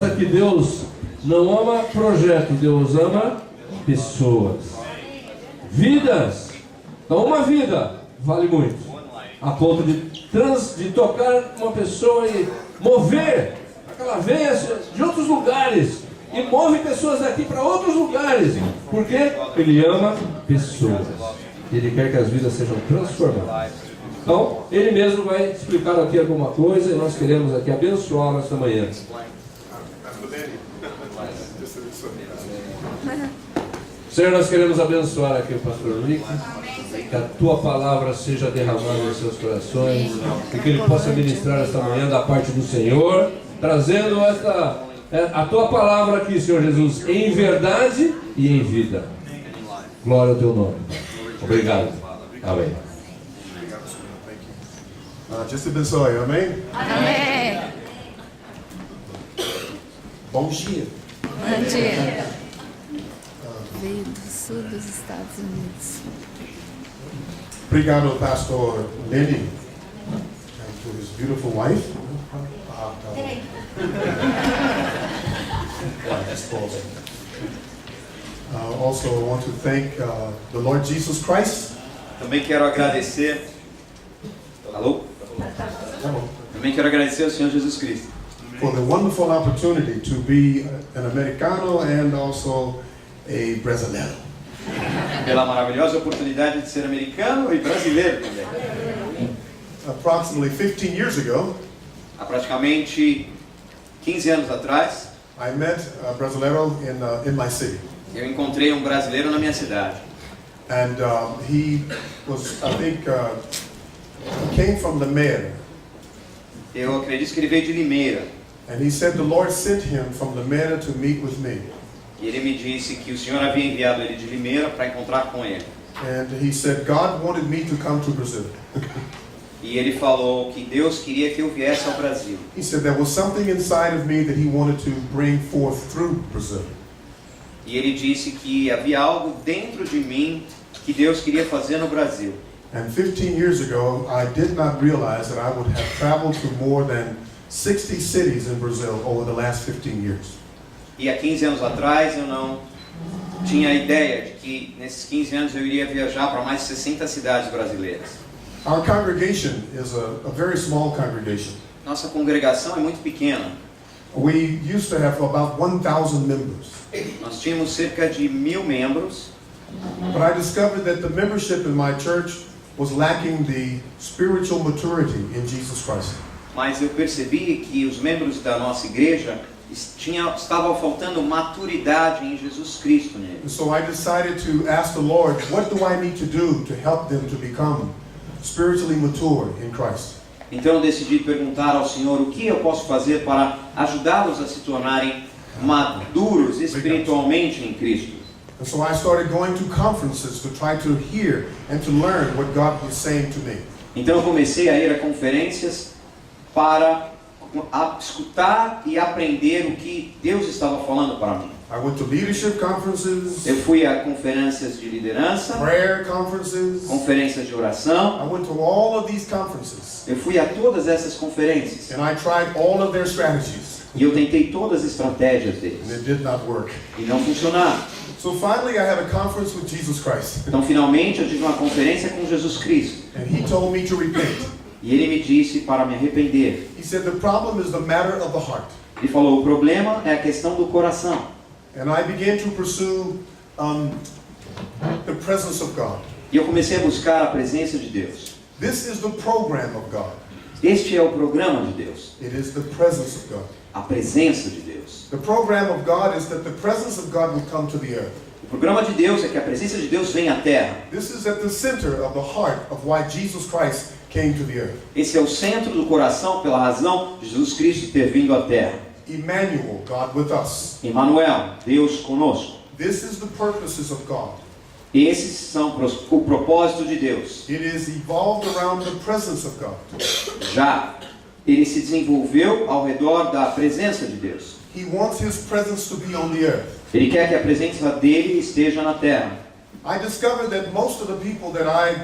Que Deus não ama projeto, Deus ama pessoas, vidas. Então uma vida vale muito, a ponto de tocar uma pessoa e mover aquela veia de outros lugares, e move pessoas daqui para outros lugares, porque Ele ama pessoas, Ele quer que as vidas sejam transformadas. Então Ele mesmo vai explicar aqui alguma coisa, e nós queremos aqui abençoá-lo esta manhã. Senhor, nós queremos abençoar aqui o pastor Rick, que a tua palavra seja derramada em seus corações, e que ele possa ministrar esta manhã da parte do Senhor, trazendo a tua palavra aqui, Senhor Jesus, em verdade e em vida. Glória ao teu nome. Obrigado. Amém. Deus te abençoe, amém? Amém. Bom dia. Bom dia. Veio do sul dos Estados Unidos. Obrigado, pastor Lenny, and to his beautiful wife. Also, I want to thank the Lord Jesus Christ. Também quero agradecer. Alô? Também quero agradecer ao Senhor Jesus Cristo For the wonderful opportunity to be an Americano and also a brasileiro. pela maravilhosa oportunidade de ser americano e brasileiro também. Approximately 15 years ago, Há praticamente 15 anos atrás, I met a brasileiro in my city. eu encontrei um brasileiro na minha cidade. And he was, I think, came from the mayor. Eu acredito que ele veio de Limeira. And he said the Lord sent him from the mayor to meet with me. E ele me disse que o Senhor havia enviado ele de Limeira para encontrar com ele. And he said God wanted me to come to Brazil. E ele falou que Deus queria que eu viesse ao Brasil. He said there was something inside of me that he wanted to bring forth through Brazil. E ele disse que havia algo dentro de mim que Deus queria fazer no Brasil. And 15 years ago, I did not realize that I would have traveled to more than 60 cities in Brazil over the last 15 years. E há 15 anos atrás eu não tinha a ideia de que nesses 15 anos eu iria viajar para mais de 60 cidades brasileiras. Our congregation is a very small congregation. Nossa congregação é muito pequena. We used to have about 1,000 members. Nós tínhamos cerca de 1.000 membros, But I discovered that the membership in my church was lacking the spiritual maturity in Jesus Christ. mas eu percebi que os membros da nossa igreja estavam faltando maturidade em Jesus Cristo nele. And so I decided to ask the Lord, what do I need to do to help them to become spiritually mature in Christ? Então eu decidi perguntar ao Senhor o que eu posso fazer para ajudá-los a se tornarem maduros espiritualmente em Cristo. And so I started going to conferences to try to hear and to learn what God was saying to me. Então eu comecei a ir a conferências para escutar e aprender o que Deus estava falando para mim. I went to leadership conferences, Eu fui a conferências de liderança, prayer conferences. conferências de oração. I went to all of these conferences Eu fui a todas essas conferências and I tried all of their strategies e eu tentei todas as estratégias and deles it did not work. e não funcionaram. So finally I had a conference with Jesus Christ Então finalmente eu tive uma conferência com Jesus Cristo and he told me to repent. e ele me disse para me arrepender. He said the problem is the matter of the heart. Ele falou: o problema é a questão do coração. And I began to pursue the presence of God. E eu comecei a buscar a presença de Deus. This is the program of God. Este é o programa de Deus, It is the presence of God. a presença de Deus. The program of God is that the presence of God will come to the earth. O programa de Deus é que a presença de Deus venha à terra. This is at the center of the heart of why Jesus Christ came to the earth. Esse é o centro do coração pela razão de Jesus Cristo ter vindo à terra. Emmanuel, God with us. Emmanuel, Deus conosco. This is the purposes of God. Esses são o propósito de Deus. It is evolved around the presence of God. Já ele se desenvolveu ao redor da presença de Deus. He wants His presence to be on the earth. Ele quer que a presença dele esteja na terra. I discovered that most of the people that I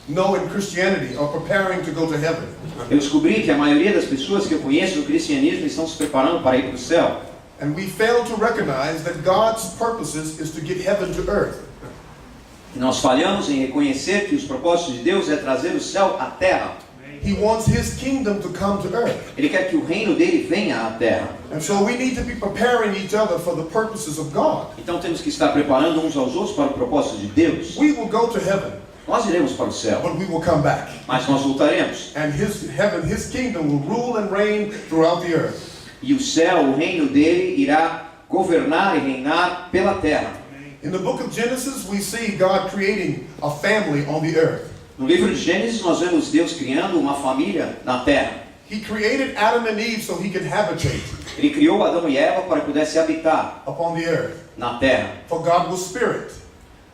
know in Christianity are preparing to go to heaven. Eu descobri que a maioria das pessoas que eu conheço no cristianismo estão se preparando para ir para o céu. And we fail to recognize that God's purposes is to get heaven to earth. E nós falhamos em reconhecer que os propósitos de Deus é trazer o céu à terra. He wants His kingdom to come to earth. Ele quer que o reino dele venha à terra. And so we need to be preparing each other for the purposes of God. Então temos que estar preparando uns aos outros para o propósito de Deus. We will go to heaven, Nós iremos para o céu, but we will come back. mas nós voltaremos. And His kingdom will rule and reign throughout the earth. E o céu, o reino dele, irá governar e reinar pela terra. In the book of Genesis, we see God creating a family on the earth. No livro de Gênesis, nós vemos Deus criando uma família na terra. He created Adam and Eve so He could habitate Ele criou Adão e Eva para que pudesse habitar upon the earth. na terra. For God was spirit.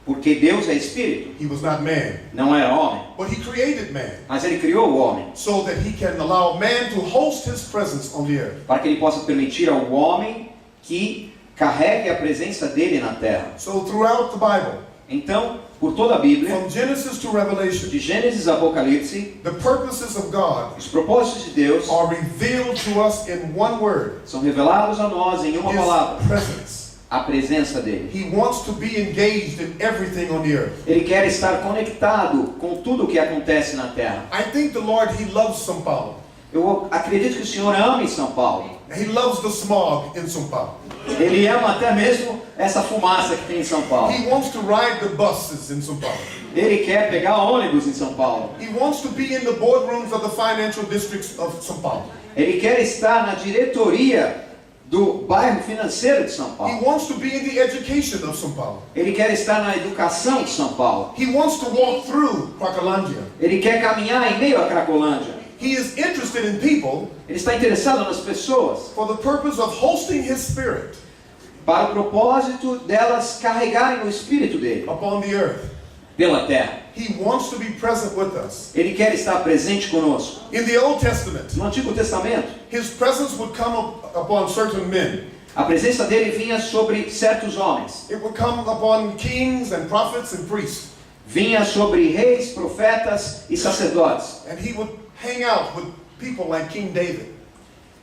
Porque Deus é espírito, He was not man. não era homem. But He created man Mas ele criou o homem so that He can allow man to host His presence on the earth. para que ele possa permitir ao homem que carregue a presença dele na terra. So throughout the Bible, Então, por toda a Bíblia, from Genesis to Revelation, de Gênesis a Apocalipse, the purposes of God os propósitos de Deus are revealed to us in one word: são revelados a nós em uma palavra: His presence. a presença dele. He wants to be engaged in everything on the earth. Ele quer estar conectado com tudo o que acontece na terra. I think the Lord, He loves São Paulo. Eu acredito que o Senhor ama em São Paulo. He loves the smog in São Paulo. Ele ama até mesmo essa fumaça que tem em São Paulo. He wants to ride the buses in São Paulo. Ele quer pegar ônibus em São Paulo. He wants to be in the boardrooms of the financial districts of São Paulo. Ele quer estar na diretoria do bairro financeiro de São He Paulo. wants to be in the education of São Paulo. Ele quer estar na educação de São Paulo. He wants to walk through Cracolândia. Ele quer caminhar em meio à Cracolândia. He is interested in people Ele está interessado nas pessoas for the purpose of hosting His Spirit para o propósito delas carregarem o espírito dele upon the earth. pela terra. He wants to be present with us. Ele quer estar presente conosco. In the Old Testament, No Antigo Testamento, His presence would come upon certain men. a presença dele vinha sobre certos homens. It would come upon kings and prophets and priests. Vinha sobre reis, profetas e sacerdotes. And He would hang out with people like King David.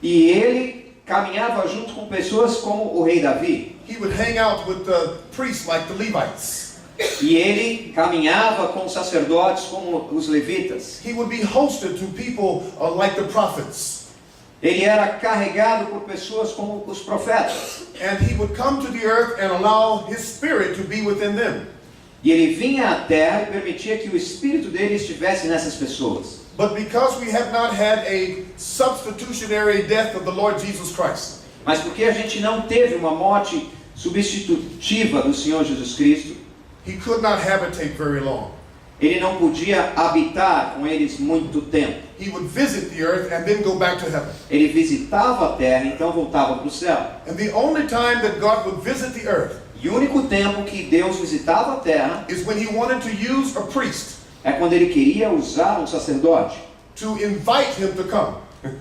E ele caminhava junto com pessoas como o rei Davi. He would hang out with the priests like the Levites. E ele caminhava com sacerdotes como os levitas. He would be hosted to people like the prophets. Ele era carregado por pessoas como os profetas. And He would come to the earth and allow His Spirit to be within them. E ele vinha à terra e permitia que o espírito dele estivesse nessas pessoas. But because we have not had a substitutionary death of the Lord Jesus Christ, Mas porque a gente não teve uma morte substitutiva do Senhor Jesus Cristo, He could not habitate very long. ele não podia habitar com eles muito tempo. He would visit the earth and then go back to heaven. Ele visitava a terra, então voltava para o céu. And the only time that God would visit the earth E o único tempo que Deus visitava a terra is when He wanted to use a priest é quando ele queria usar um sacerdote to invite him to come.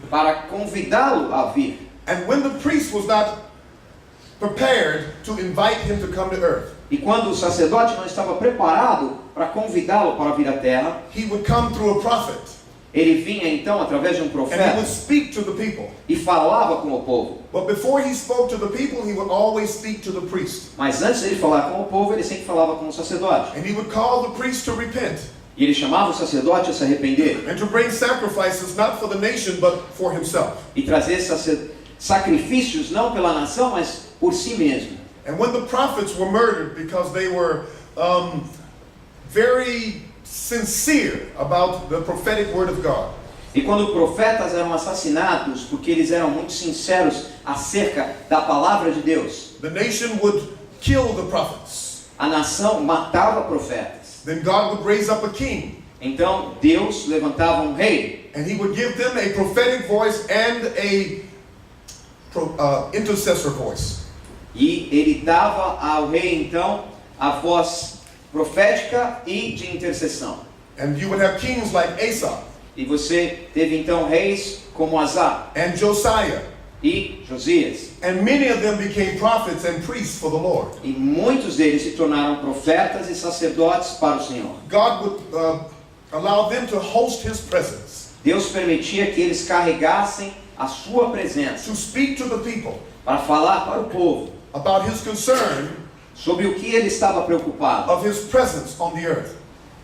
para convidá-lo a vir. And when the priest was not prepared to invite him to come to earth, E quando o sacerdote não estava preparado para convidá-lo para vir à terra, he would come through a prophet ele vinha então através de um and he would profeta speak to the people. e falava com o povo. But before he spoke to the people, he would always speak to the priest. Mas antes de ele falar com o povo, ele sempre falava com o sacerdote. And he would call the priest to repent E ele chamava o sacerdote a se arrepender and to bring sacrifices not for the nation but for himself. e trazer sacrifícios não pela nação, mas por si mesmo. And when the prophets were murdered because they were very sincere about the prophetic word of God, E quando profetas eram assassinados porque eles eram muito sinceros acerca da palavra de Deus, the nation would kill the prophets. a nação matava profetas. Then God would raise up a king, Então Deus levantava um rei and he would give them a prophetic voice and a intercessor voice. e ele dava ao rei então a voz profética e de intercessão. And you would have kings like Asa E você teve então reis como Azar and Josiah, e Josias. and many of them became prophets and priests for the Lord. E muitos deles se tornaram profetas e sacerdotes para o Senhor. God would allowed them to host his presence, Deus permitia que eles carregassem a sua presença to speak to the people para falar para o povo about his concern sobre o que ele estava preocupado, of his presence on the earth.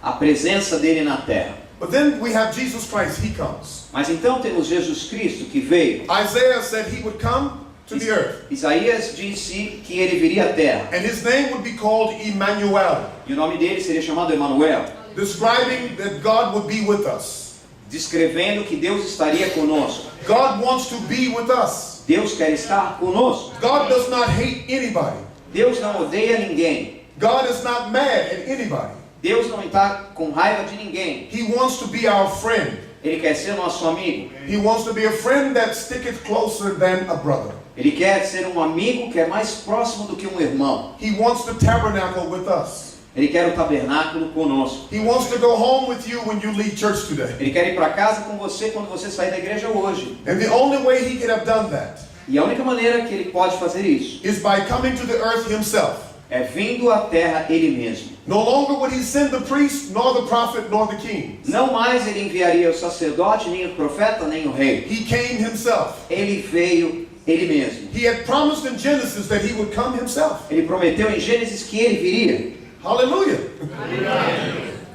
a presença dele na terra. But then we have Jesus Christ, he comes. Mas então temos Jesus Cristo que veio. Isaiah said he would come to the earth, Isaías disse que ele viria à terra. and his name would be called Emmanuel, E o nome dele seria chamado Emanuel, describing that God would be with us. descrevendo que Deus estaria conosco. God wants to be with us. Deus quer estar conosco. God does not hate anybody. Deus não odeia ninguém. God is not mad at anybody. Deus não está com raiva de ninguém. He wants to be our friend. Ele quer ser nosso amigo. He wants to be a friend that sticketh closer than a brother. Ele quer ser um amigo que é mais próximo do que um irmão. He wants to tabernacle with us. Ele quer o tabernáculo conosco. He wants to go home with you when you leave church today. Ele quer ir para casa com você quando você sair da igreja hoje. And the only way he could have done that E a única maneira que ele pode fazer isso is by coming to the earth himself. é vindo à terra ele mesmo. No longer would he send the priest, nor the prophet, nor the king. Não mais ele enviaria o sacerdote, nem o profeta, nem o rei. He came himself. Ele veio ele mesmo. He had promised in Genesis that he would come himself. Ele prometeu em Gênesis que ele viria. Hallelujah.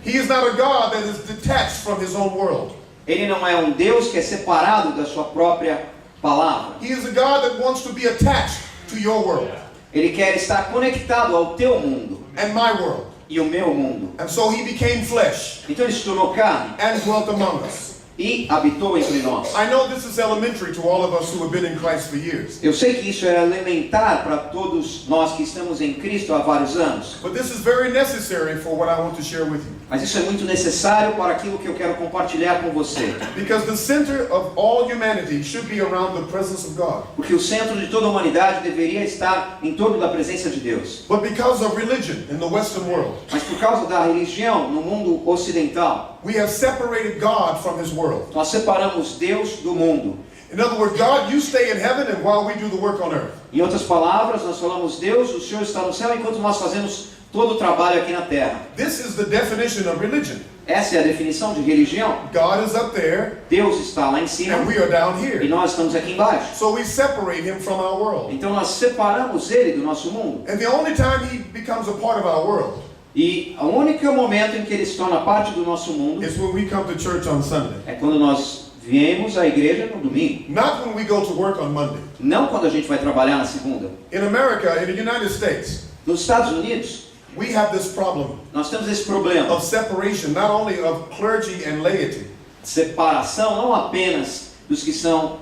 He is not a God that is detached from his own world. Ele não é um Deus que é separado da sua própria palavra. He is a God that wants to be attached to your world Ele quer estar conectado ao teu mundo and my world. e o meu mundo. And so he became flesh Então ele se tornou carne and dwelt among us. e habitou entre nós. I know this is elementary to all of us who have been in Christ for years. Eu sei que isso é elementar para todos nós que estamos em Cristo há vários anos. But this is very necessary for what I want to share with you. Mas isso é muito necessário para aquilo que eu quero compartilhar com você. Because the center of all humanity should be around the presence of God. Porque o centro de toda a humanidade deveria estar em torno da presença de Deus. But because of religion in the Western world, Mas por causa da religião no mundo ocidental, we have separated God from his world. nós separamos Deus do mundo. In other words, God, you stay in heaven and while we do the work on earth. Em outras palavras, nós falamos, Deus, o Senhor está no céu enquanto nós fazemos todo o trabalho aqui na terra. This is the definition of religion. Essa é a definição de religião. God is up there Deus está lá em cima and we are down e here. nós estamos aqui embaixo. So we separate him from our world. Então nós separamos ele do nosso mundo. And the only time he becomes a part of our world E o único momento em que ele se torna parte do nosso mundo is when we come to church on Sunday. é quando nós viemos à igreja no domingo. Not when we go to work on Monday. Não quando a gente vai trabalhar na segunda. In America, in the United States, Nos Estados Unidos, we have this problem nós temos esse problema of separation, not only of clergy and laity, de separação não apenas dos que são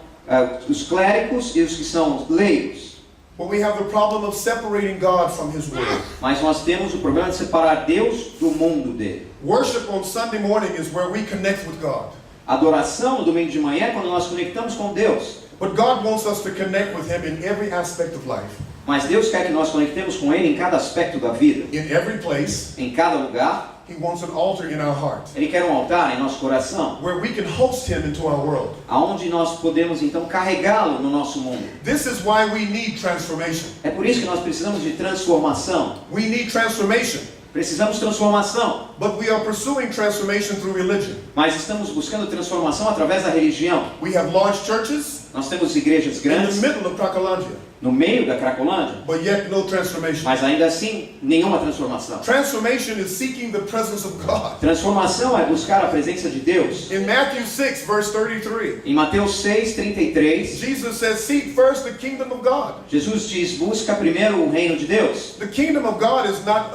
os clérigos e os que são leigos, but we have the problem of separating God from his word. mas nós temos o problema de separar Deus do mundo dele. Worship on Sunday morning is where we connect with God. Adoração no domingo de manhã é quando nós conectamos com Deus. But God wants us to connect with him in every aspect of life. Mas Deus quer que nós conectemos com Ele em cada aspecto da vida, In every place, em cada lugar. he wants an altar in our heart Ele quer um altar em nosso coração, where we can host him into our world. aonde nós podemos então carregá-lo no nosso mundo. This is why we need transformation. É por isso que nós precisamos de transformação. We need transformation, Precisamos transformação, but we are pursuing transformation through religion. mas estamos buscando transformação através da religião. We have large churches Nós temos igrejas in the grandes middle of Cracolândia, no meio da Cracolândia, but yet no transformation. mas ainda assim nenhuma transformação. Transformation is seeking the presence of God. Transformação é buscar a presença de Deus. In Matthew 6, verse 33, Em Mateus 6:33, Jesus says, "Seek first the kingdom of God." Jesus diz: busca primeiro o reino de Deus. The kingdom of God is not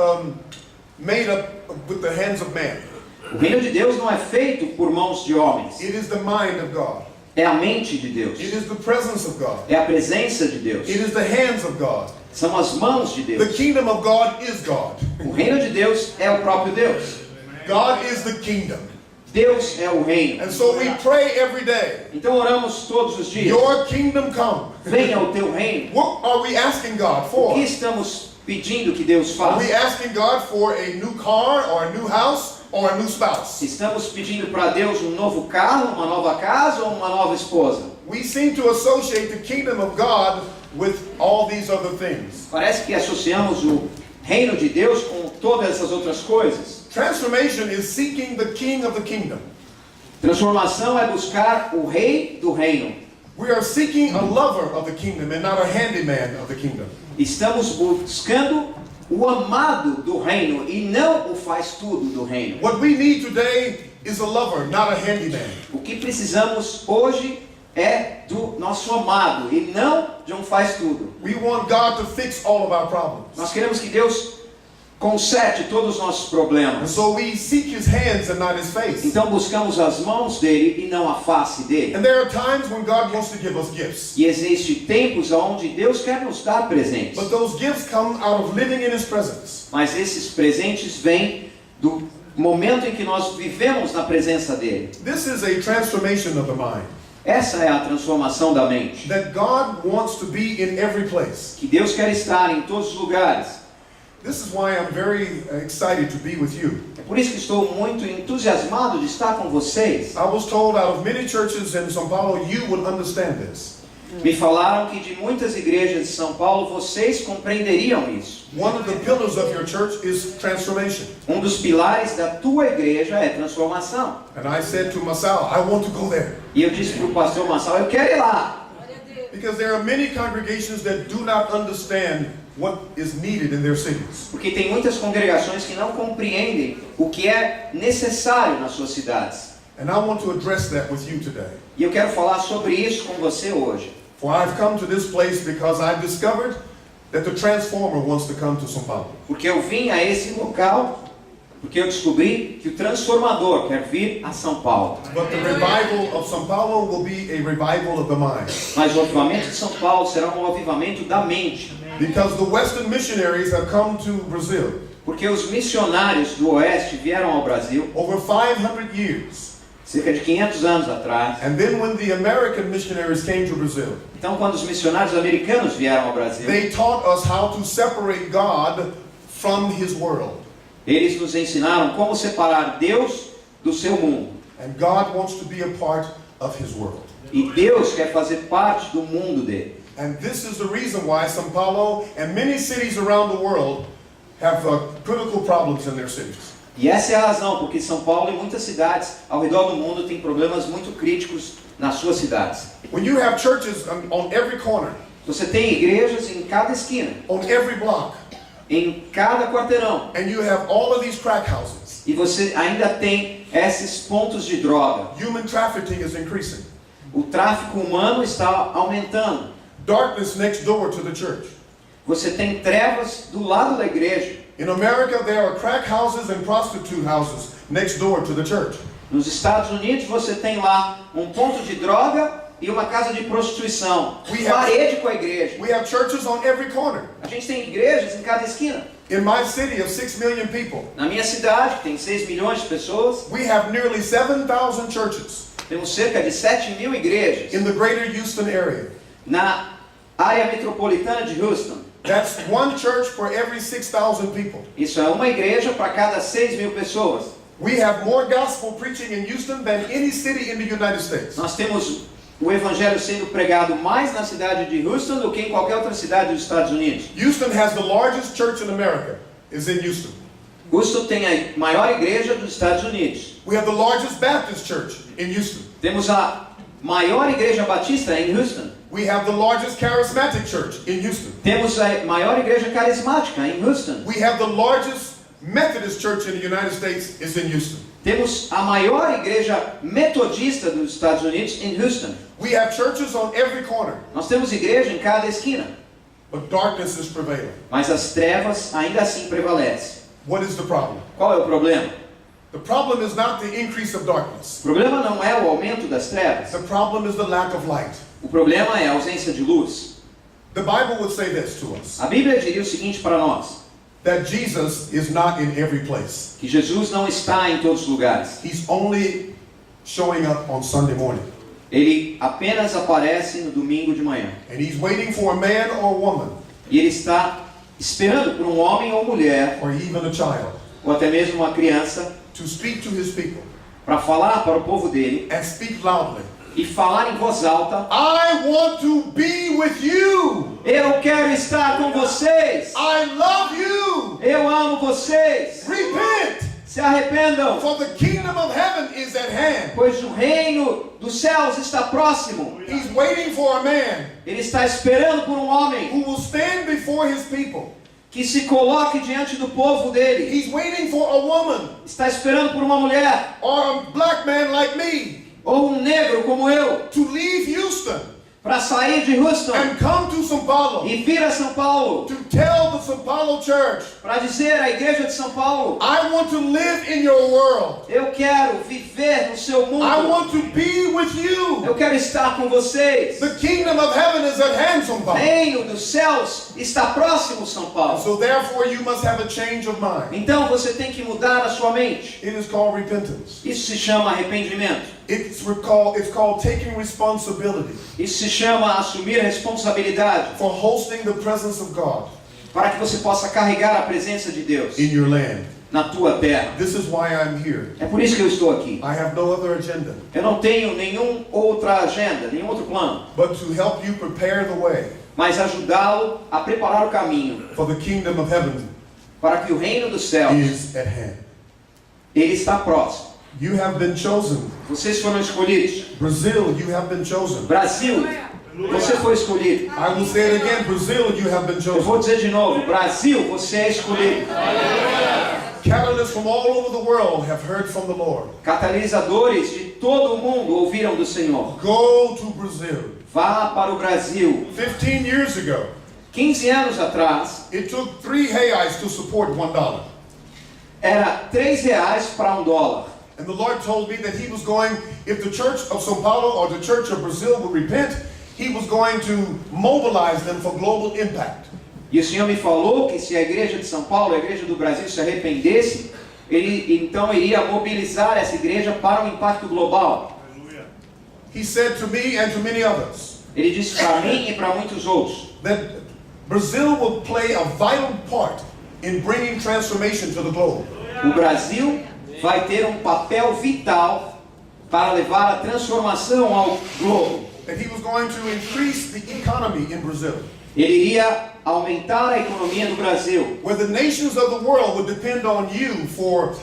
made up with the hands of man. O reino de Deus não é feito por mãos de homens. It is the mind of God. É a mente de Deus. It is the presence of God. É a presença de Deus. It is the hands of God. São as mãos de The Deus. kingdom of God is God. O reino de Deus é o próprio Deus. God is the kingdom. Deus é o reino. And so we pray every day, Então oramos todos os dias. your kingdom come. Venha o teu reino. What are we asking God O for? que estamos pedindo que Deus Are we faça? asking God for a new car or a new house or a new spouse? Estamos pedindo para Deus um novo carro, uma nova casa ou uma nova esposa? We seem to associate the kingdom of God with all these other things. Parece que associamos o reino de Deus com todas essas outras coisas. Transformation is seeking the king of the kingdom. Transformação é buscar o rei do reino. We are seeking a lover of the kingdom and not a handyman of the kingdom. Estamos buscando o amado do reino e não o faz tudo do reino. What we need today is a lover, not a handyman. O que precisamos hoje é do nosso amado e não de um faz tudo. We want God to fix all of our problems. Nós queremos que Deus conserte todos os nossos And problemas. so we seek his hands and not his face. Então buscamos as mãos dele e não a face dele. And there are times when God wants to give us gifts. E existem tempos onde Deus quer nos dar presentes. But those gifts come out of living in his presence. Mas esses presentes vêm do momento em que nós vivemos na presença dele. This is a transformation of the mind. Essa é a transformação da mente. That God wants to be in every place. Que Deus quer estar em todos os lugares. This is why I'm very excited to be with you. É por isso que estou muito entusiasmado de estar com vocês. I was told out of many churches in São Paulo, you would understand this. Me falaram que de muitas igrejas de São Paulo vocês compreenderiam isso. One of the pillars of your church is transformation. Um dos pilares da tua igreja é transformação. And I said to Masao, I want to go there. E eu disse para o pastor Massal, eu quero ir lá. Because there are many congregations that do not understand what is needed in their cities. Porque tem muitas congregações que não compreendem o que é necessário nas suas cidades. And I want to address that with you today. E eu quero falar sobre isso com você hoje. For I've come to this place because I've discovered that the transformer wants to come to São Paulo. Porque eu vim a esse local, porque eu descobri que o transformador quer vir a São Paulo. But the revival of São Paulo will be a revival of the mind. Mas o avivamento de São Paulo será um avivamento da mente. Because the Western missionaries have come to Brazil Porque os missionários do Oeste vieram ao Brasil over 500 years. cerca de 500 anos atrás. And then when the American missionaries came to Brazil, Então, quando os missionários americanos vieram ao Brasil, they taught us how to separate God from his world. eles nos ensinaram como separar Deus do seu mundo. And God wants to be a part of his world. E Deus quer fazer parte do mundo dele. And this is the reason why São Paulo and many cities around the world have critical problems in their cities. E essa é a razão, porque São Paulo e muitas cidades ao redor do mundo têm problemas muito críticos nas suas cidades. When you have churches on every corner, Você tem igrejas em cada esquina, on every block, em cada quarteirão, and you have all of these crack houses, e você ainda tem esses pontos de droga. human trafficking is increasing. O tráfico humano está aumentando. Darkness next door to the church. Você tem trevas do lado da igreja. In America, there are crack houses and prostitute houses next door to the church. Nos Estados Unidos você tem lá um ponto de droga e uma casa de prostituição. Parede com a igreja. We have churches on every corner. A gente tem igrejas em cada esquina. In my city of 6 million people, Na minha cidade, que tem 6 milhões de pessoas, we have nearly 7,000 churches temos cerca de 7.000 igrejas in the greater Houston area. na área metropolitana de Houston. That's one church for every 6,000 people. Isso é uma igreja para cada 6.000 pessoas. We have more gospel preaching in Houston than any city in the United States. Nós temos o evangelho sendo pregado mais na cidade de Houston do que em qualquer outra cidade dos Estados Unidos. Houston has the largest church in America, is in Houston. Houston tem a maior igreja dos Estados Unidos. We have the largest Baptist church in Houston. Temos a maior igreja batista em Houston. We have the largest charismatic church in Houston. Temos a maior igreja carismática em Houston. We have the largest Methodist church in the United States is in Houston. Temos a maior igreja metodista dos Estados Unidos em Houston. We have churches on every corner, Nós temos igreja em cada esquina. but darkness is prevailing. Mas as trevas ainda assim prevalecem. What is the problem? Qual é o problema? The problem is not the increase of darkness. O problema não é o aumento das trevas. The problem is the lack of light. O problema é a ausência de luz. The Bible would say this to us, A Bíblia diria o seguinte para nós: that Jesus is not in every place. que Jesus não está em todos os lugares. He's only showing up on Sunday morning. Ele apenas aparece no domingo de manhã. And he's waiting for a man or a woman, E ele está esperando por um homem ou mulher, or even a child, ou até mesmo uma criança, to speak to his people para falar para o povo dele and speak loudly. e falar em voz alta: I want to be with you. eu quero estar com vocês, I love you. eu amo vocês, Repent. Se arrependam, for the kingdom of heaven is at hand. pois o reino dos céus está próximo. He's waiting for a man Ele está esperando por um homem who will stand before his people. que se coloque diante do povo dele. He's waiting for a woman Está esperando por uma mulher or a black man like me ou um negro como eu to leave Houston para sair de Houston and come to São Paulo e vir a São Paulo to tell the São Paulo church, para dizer à igreja de São Paulo: I want to live in your world. eu quero viver no seu I mundo. want to be with you. Eu quero estar com vocês. The kingdom of heaven is at hand, São O Paulo. reino dos céus está próximo, São Paulo. So therefore you must have a change of mind. Então você tem que mudar a sua mente. It is called repentance. Isso se chama arrependimento. It's called taking responsibility Isso se chama assumir responsabilidade for hosting the presence of God para que você possa carregar a presença de Deus in your land. na tua terra. This is why I'm here. É por isso que eu estou aqui. I have no other agenda Eu não tenho nenhuma outra agenda, nenhum outro plano, but to help you prepare the way mas ajudá-lo a preparar o caminho for the kingdom of heaven para que o reino dos céus, is at hand. ele está próximo. You have been chosen. Vocês foram escolhidos. Brazil, you have been chosen. Brasil, você foi escolhido. I will say it again. Brazil, you have been Eu vou chosen. dizer de novo, Brasil, você é escolhido. Catalysts from all over the world have heard from the Lord. Catalisadores de todo o mundo ouviram do Senhor. Go to Brazil. Vá para o Brasil. 15 years ago, 15 anos atrás, it took 3 reais to support $1. era R$3 para $1. And the Lord told me that He was going, if the church of São Paulo or the church of Brazil would repent, He was going to mobilize them for global impact. E o Senhor me falou que se a igreja de São Paulo, a igreja do Brasil se arrependesse, Ele então iria mobilizar essa igreja para um impacto global. He said to me and to many others Ele disse para mim e para muitos outros that Brazil will play a vital part in bringing transformation to the globe. o Brasil vai ter um papel vital para levar a transformação ao globo. That He was going to increase the economy in Brazil, Ele iria aumentar a economia do Brasil, where the nations of the world would depend on you for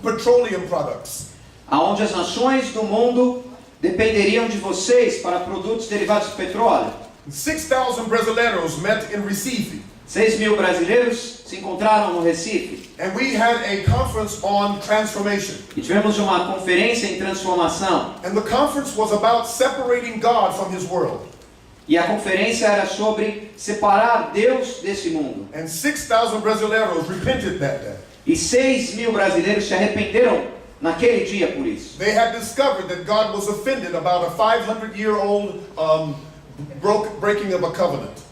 petroleum products. aonde as nações do mundo dependeriam de vocês para produtos derivados do petróleo. 6,000 brasileiros met in Recife, 6.000 brasileiros se encontraram no Recife and we had a conference on transformation. e tivemos uma conferência em transformação. And the conference was about separating God from His world. E a conferência era sobre separar Deus desse mundo. And 6,000 brasileiros repented that day. E 6.000 brasileiros se arrependeram naquele dia por isso. They had discovered that God was offended about a 500-year-old breaking of a covenant.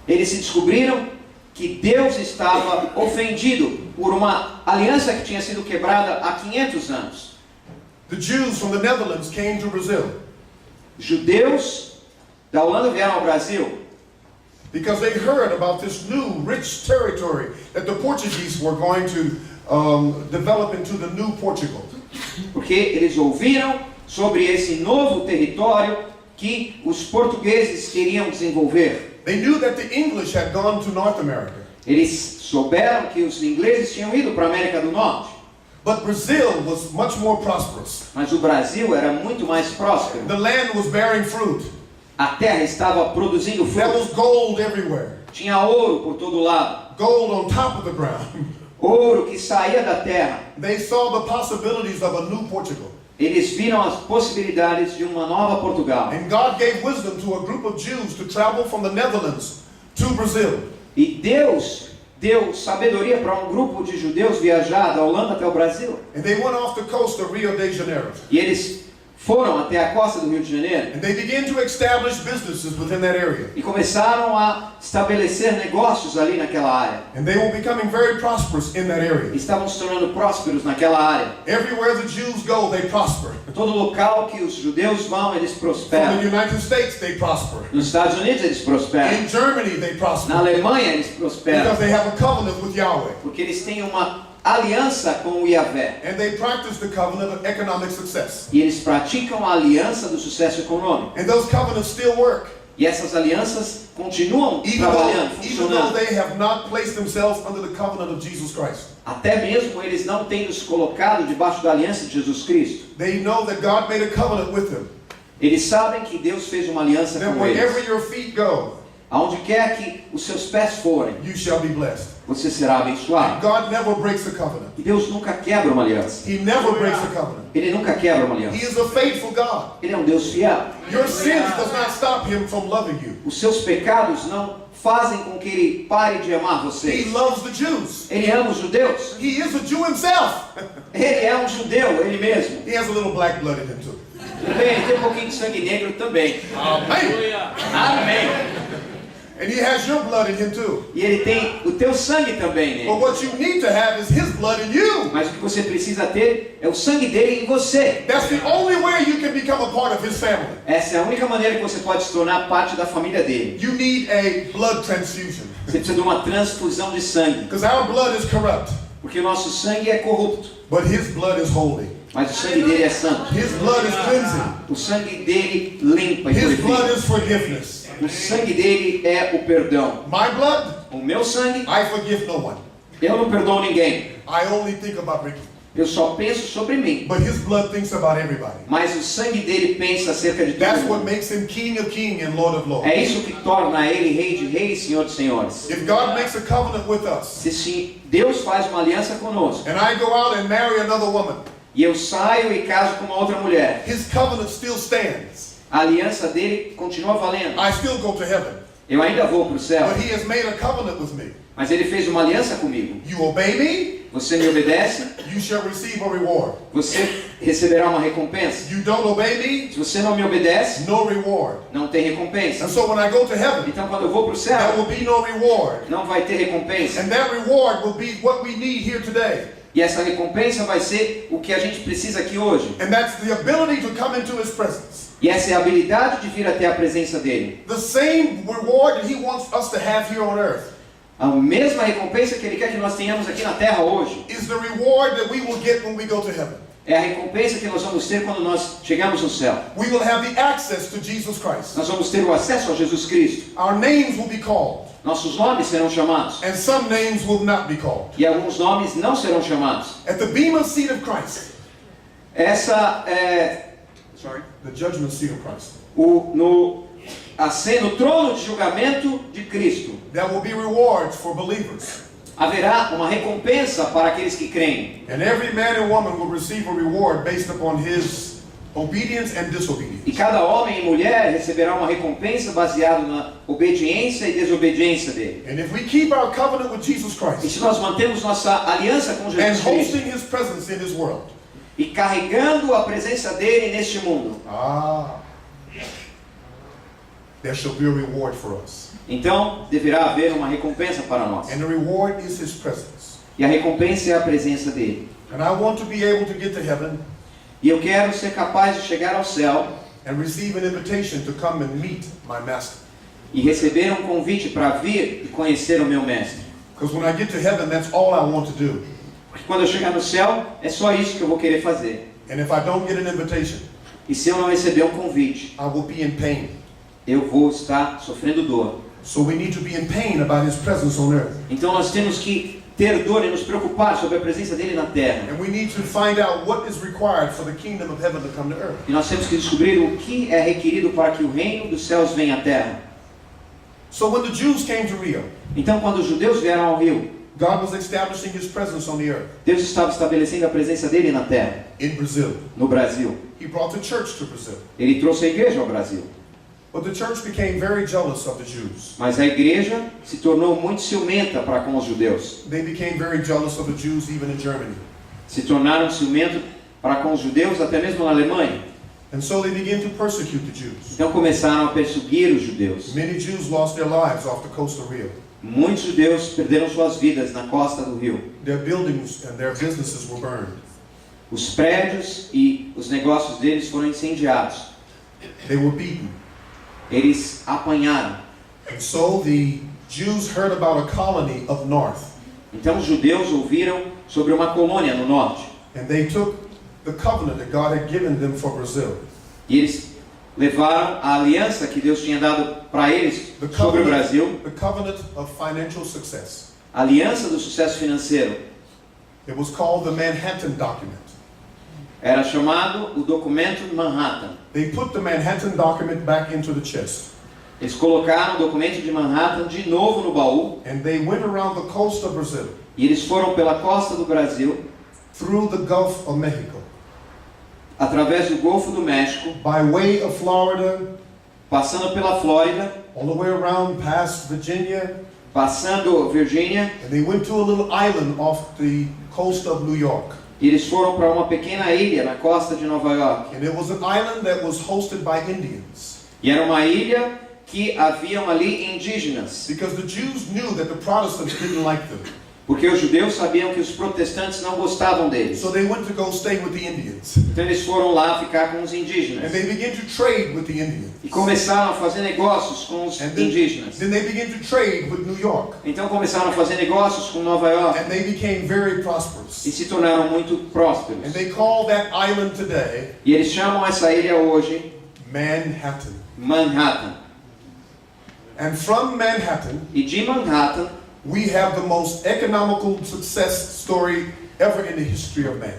Eles se descobriram que Deus estava ofendido por uma aliança que tinha sido quebrada há 500 anos. The Jews from the Netherlands came to Brazil Judeus da Holanda vieram ao Brasil because they heard about this new rich territory that the Portuguese were going to develop into the new Portugal. porque eles ouviram sobre esse novo território que os portugueses queriam desenvolver. They knew that the English had gone to North America, Eles souberam que os ingleses tinham ido para a América do Norte, but Brazil was much more prosperous. mas o Brasil era muito mais próspero. The land was bearing fruit. A terra estava produzindo There was frutos. gold everywhere. Tinha ouro por todo lado, Gold on top of the ground. ouro que saía da terra. They saw the possibilities of a new Portugal. Eles viram as possibilidades de uma nova Portugal. And God gave wisdom to a group of Jews to travel from the Netherlands to Brazil. E Deus deu sabedoria para um grupo de judeus viajar da Holanda até o Brasil. And they went off the coast of Rio de Janeiro. E eles foram até a costa do Rio de Janeiro And they began to establish businesses within that area. e começaram a estabelecer negócios ali naquela área. And they were becoming very prosperous in that area. Estavam se tornando prósperos naquela área. Everywhere the Jews go, they prosper. Todo local que os judeus vão, eles From the prosperam. United States, they prosper. Nos Estados Unidos eles prosperam. In Germany, they Na prosper. Alemanha eles Because prosperam. they have a covenant with Yahweh. Porque eles têm uma aliança com o Yahvé. And they practice the covenant of economic success. E eles praticam a aliança do sucesso econômico. And those covenants still work. E essas alianças continuam even trabalhando, though funcionando. they have not placed themselves under the covenant of Jesus Christ. Até mesmo eles não tendo se colocado debaixo da aliança de Jesus Cristo. They know that God made a covenant with them. Eles sabem que Deus fez uma aliança That com wherever eles. your feet go, Aonde quer que os seus pés forem, you shall be blessed. você será abençoado. God never breaks the covenant. E Deus nunca quebra uma aliança. He never breaks the covenant. Ele nunca quebra uma He aliança. is a faithful God. Ele é um Deus fiel. Your sins does not stop him from loving you. Os seus pecados não fazem com que ele pare de amar He vocês. loves the Jews. Ele ama os judeus. He is a Jew himself. Ele é um judeu, ele mesmo. He has a little black blood in him too. Ele tem um pouquinho de sangue negro também. Hey, Amém. and he has your blood in him too. E ele tem o teu sangue também But nele. what you need to have is his blood in you. Mas o que você precisa ter é o sangue dele em você. That's the only way you can become a part of his family. Essa é a única maneira que você pode se tornar parte da família dele. You need a blood transfusion. Você precisa de uma transfusão de sangue. Because our blood is corrupt, Porque o nosso sangue é corrupto. but his blood is holy. Mas o sangue dele é santo. His blood is cleansing. O sangue dele limpa e His blood purifica. is forgiveness. O sangue dele é o perdão. My blood, O meu sangue, I forgive no one. eu não perdoo ninguém. I only think about Ricky. Eu só penso sobre mim. But his blood thinks about everybody. Mas o sangue dele pensa acerca de That's todo what mundo. makes him King of Kings and Lord of Lords. É isso que torna ele rei de reis e senhor de senhores. If God makes a covenant with us, Se sim, Deus faz uma aliança conosco and I go out and marry another woman, e eu saio e caso com uma outra mulher, his covenant still stands. a aliança dele continua valendo. I still go to heaven. Eu ainda vou para o céu, But he has made a covenant with me. mas ele fez uma aliança comigo. You obey me, Você me obedece, you shall receive a reward. você receberá uma recompensa. You don't obey me, Se você não me obedece, no reward. não tem recompensa. And so when I go to heaven, Então quando eu vou para o there céu, will be no reward. não vai ter recompensa. And that reward will be what we need here today. E essa recompensa vai ser o que a gente precisa aqui hoje. And that's the ability to come into his presence. E essa é a habilidade de vir até a presença dele. The same reward that he wants us to have here on earth A mesma recompensa que ele quer que nós tenhamos aqui na terra hoje. is the reward that we will get when we go to heaven. É a recompensa que nós vamos ter quando nós chegamos no céu. We will have the access to Jesus Christ. Nós vamos ter o acesso a Jesus Cristo. Our names will be called, Nossos nomes serão chamados. and some names will not be called. E alguns nomes não serão chamados. At the bema seat of Christ, Essa é the judgment seat of Christ, no trono de julgamento de Cristo. there will be rewards for believers. Haverá uma recompensa para aqueles que creem. And every man and woman will receive a reward based upon his obedience and disobedience. E cada homem e mulher receberá uma recompensa baseada na obediência e desobediência dele. And if we keep our covenant with Jesus E Christ se nós mantemos nossa aliança com and Jesus Cristo hosting his presence in his world, e carregando a presença dele neste mundo, there shall be a reward for us. então deverá haver uma recompensa para nós. And the reward is his presence. E a recompensa é a presença dele. And I want to be able to get to heaven E eu quero ser capaz de chegar ao céu and receive an invitation to come and meet my master. e receber um convite para vir e conhecer o meu mestre. Because when I get to heaven, that's all I want to do. Porque quando eu chegar no céu, é só isso que eu vou querer fazer. And if I don't get an invitation, E se eu não receber um convite, I will be in pain. eu vou estar sofrendo dor. So we need to be in pain about his presence on earth. Então nós temos que ter dor e nos preocupar sobre a presença dele na terra. And we need to find out what is required for the kingdom of heaven to come to earth. E nós temos que descobrir o que é requerido para que o reino dos céus venha à terra. So when the Jews came to Rio, Então quando os judeus vieram ao rio, God was establishing his presence on the earth. Deus estava estabelecendo a presença dele na terra, In Brazil, no Brasil. he brought the church to Brazil. Ele trouxe a igreja ao Brasil. But the church became very jealous of the Jews. Mas a igreja se tornou muito ciumenta para com os judeus. They became very jealous of the Jews even in Germany. Se tornaram ciumentos para com os judeus até mesmo na Alemanha. And so they began to persecute the Jews. Então começaram a perseguir os judeus. Many Jews lost their lives off the coast of Rio. Muitos judeus perderam suas vidas na costa do rio. Their buildings and their businesses were burned. Os prédios e os negócios deles foram incendiados. They were beaten. Eles apanharam. And so the Jews heard about a colony up north. Então os judeus ouviram sobre uma colônia no norte. And they took the covenant that God had given them for Brazil. E eles levaram a aliança que Deus tinha dado para eles sobre o Brasil, the covenant of financial success. a aliança do sucesso financeiro. It was called the Manhattan Document. Era chamado o documento de Manhattan. They put the Manhattan Document back into the chest. Eles colocaram o documento de Manhattan de novo no baú And they went around the coast of Brazil, e eles foram pela costa do Brasil, through the Gulf of Mexico, através do Golfo do México, by way of Florida, passando pela Flórida, all the way around past Virginia, passando Virgínia, and they went to a little island off the coast of New York. e eles foram para uma pequena ilha na costa de Nova York. And it was an island that was hosted by Indians, E era uma ilha que haviam ali indígenas, because the Jews knew that the Protestants didn't like them. porque os judeus sabiam que os protestantes não gostavam deles. So they went to go stay with the Indians. Então eles foram lá ficar com os And indígenas they began to trade with the Indians. e começaram a fazer negócios com os And indígenas. then they began to trade with New York. Então começaram a fazer negócios com Nova York And they became very prosperous. e se tornaram muito prósperos. And they call that island today E eles chamam essa ilha hoje Manhattan. Manhattan. And from Manhattan, E de Manhattan we have the most economical success story ever in the history of man.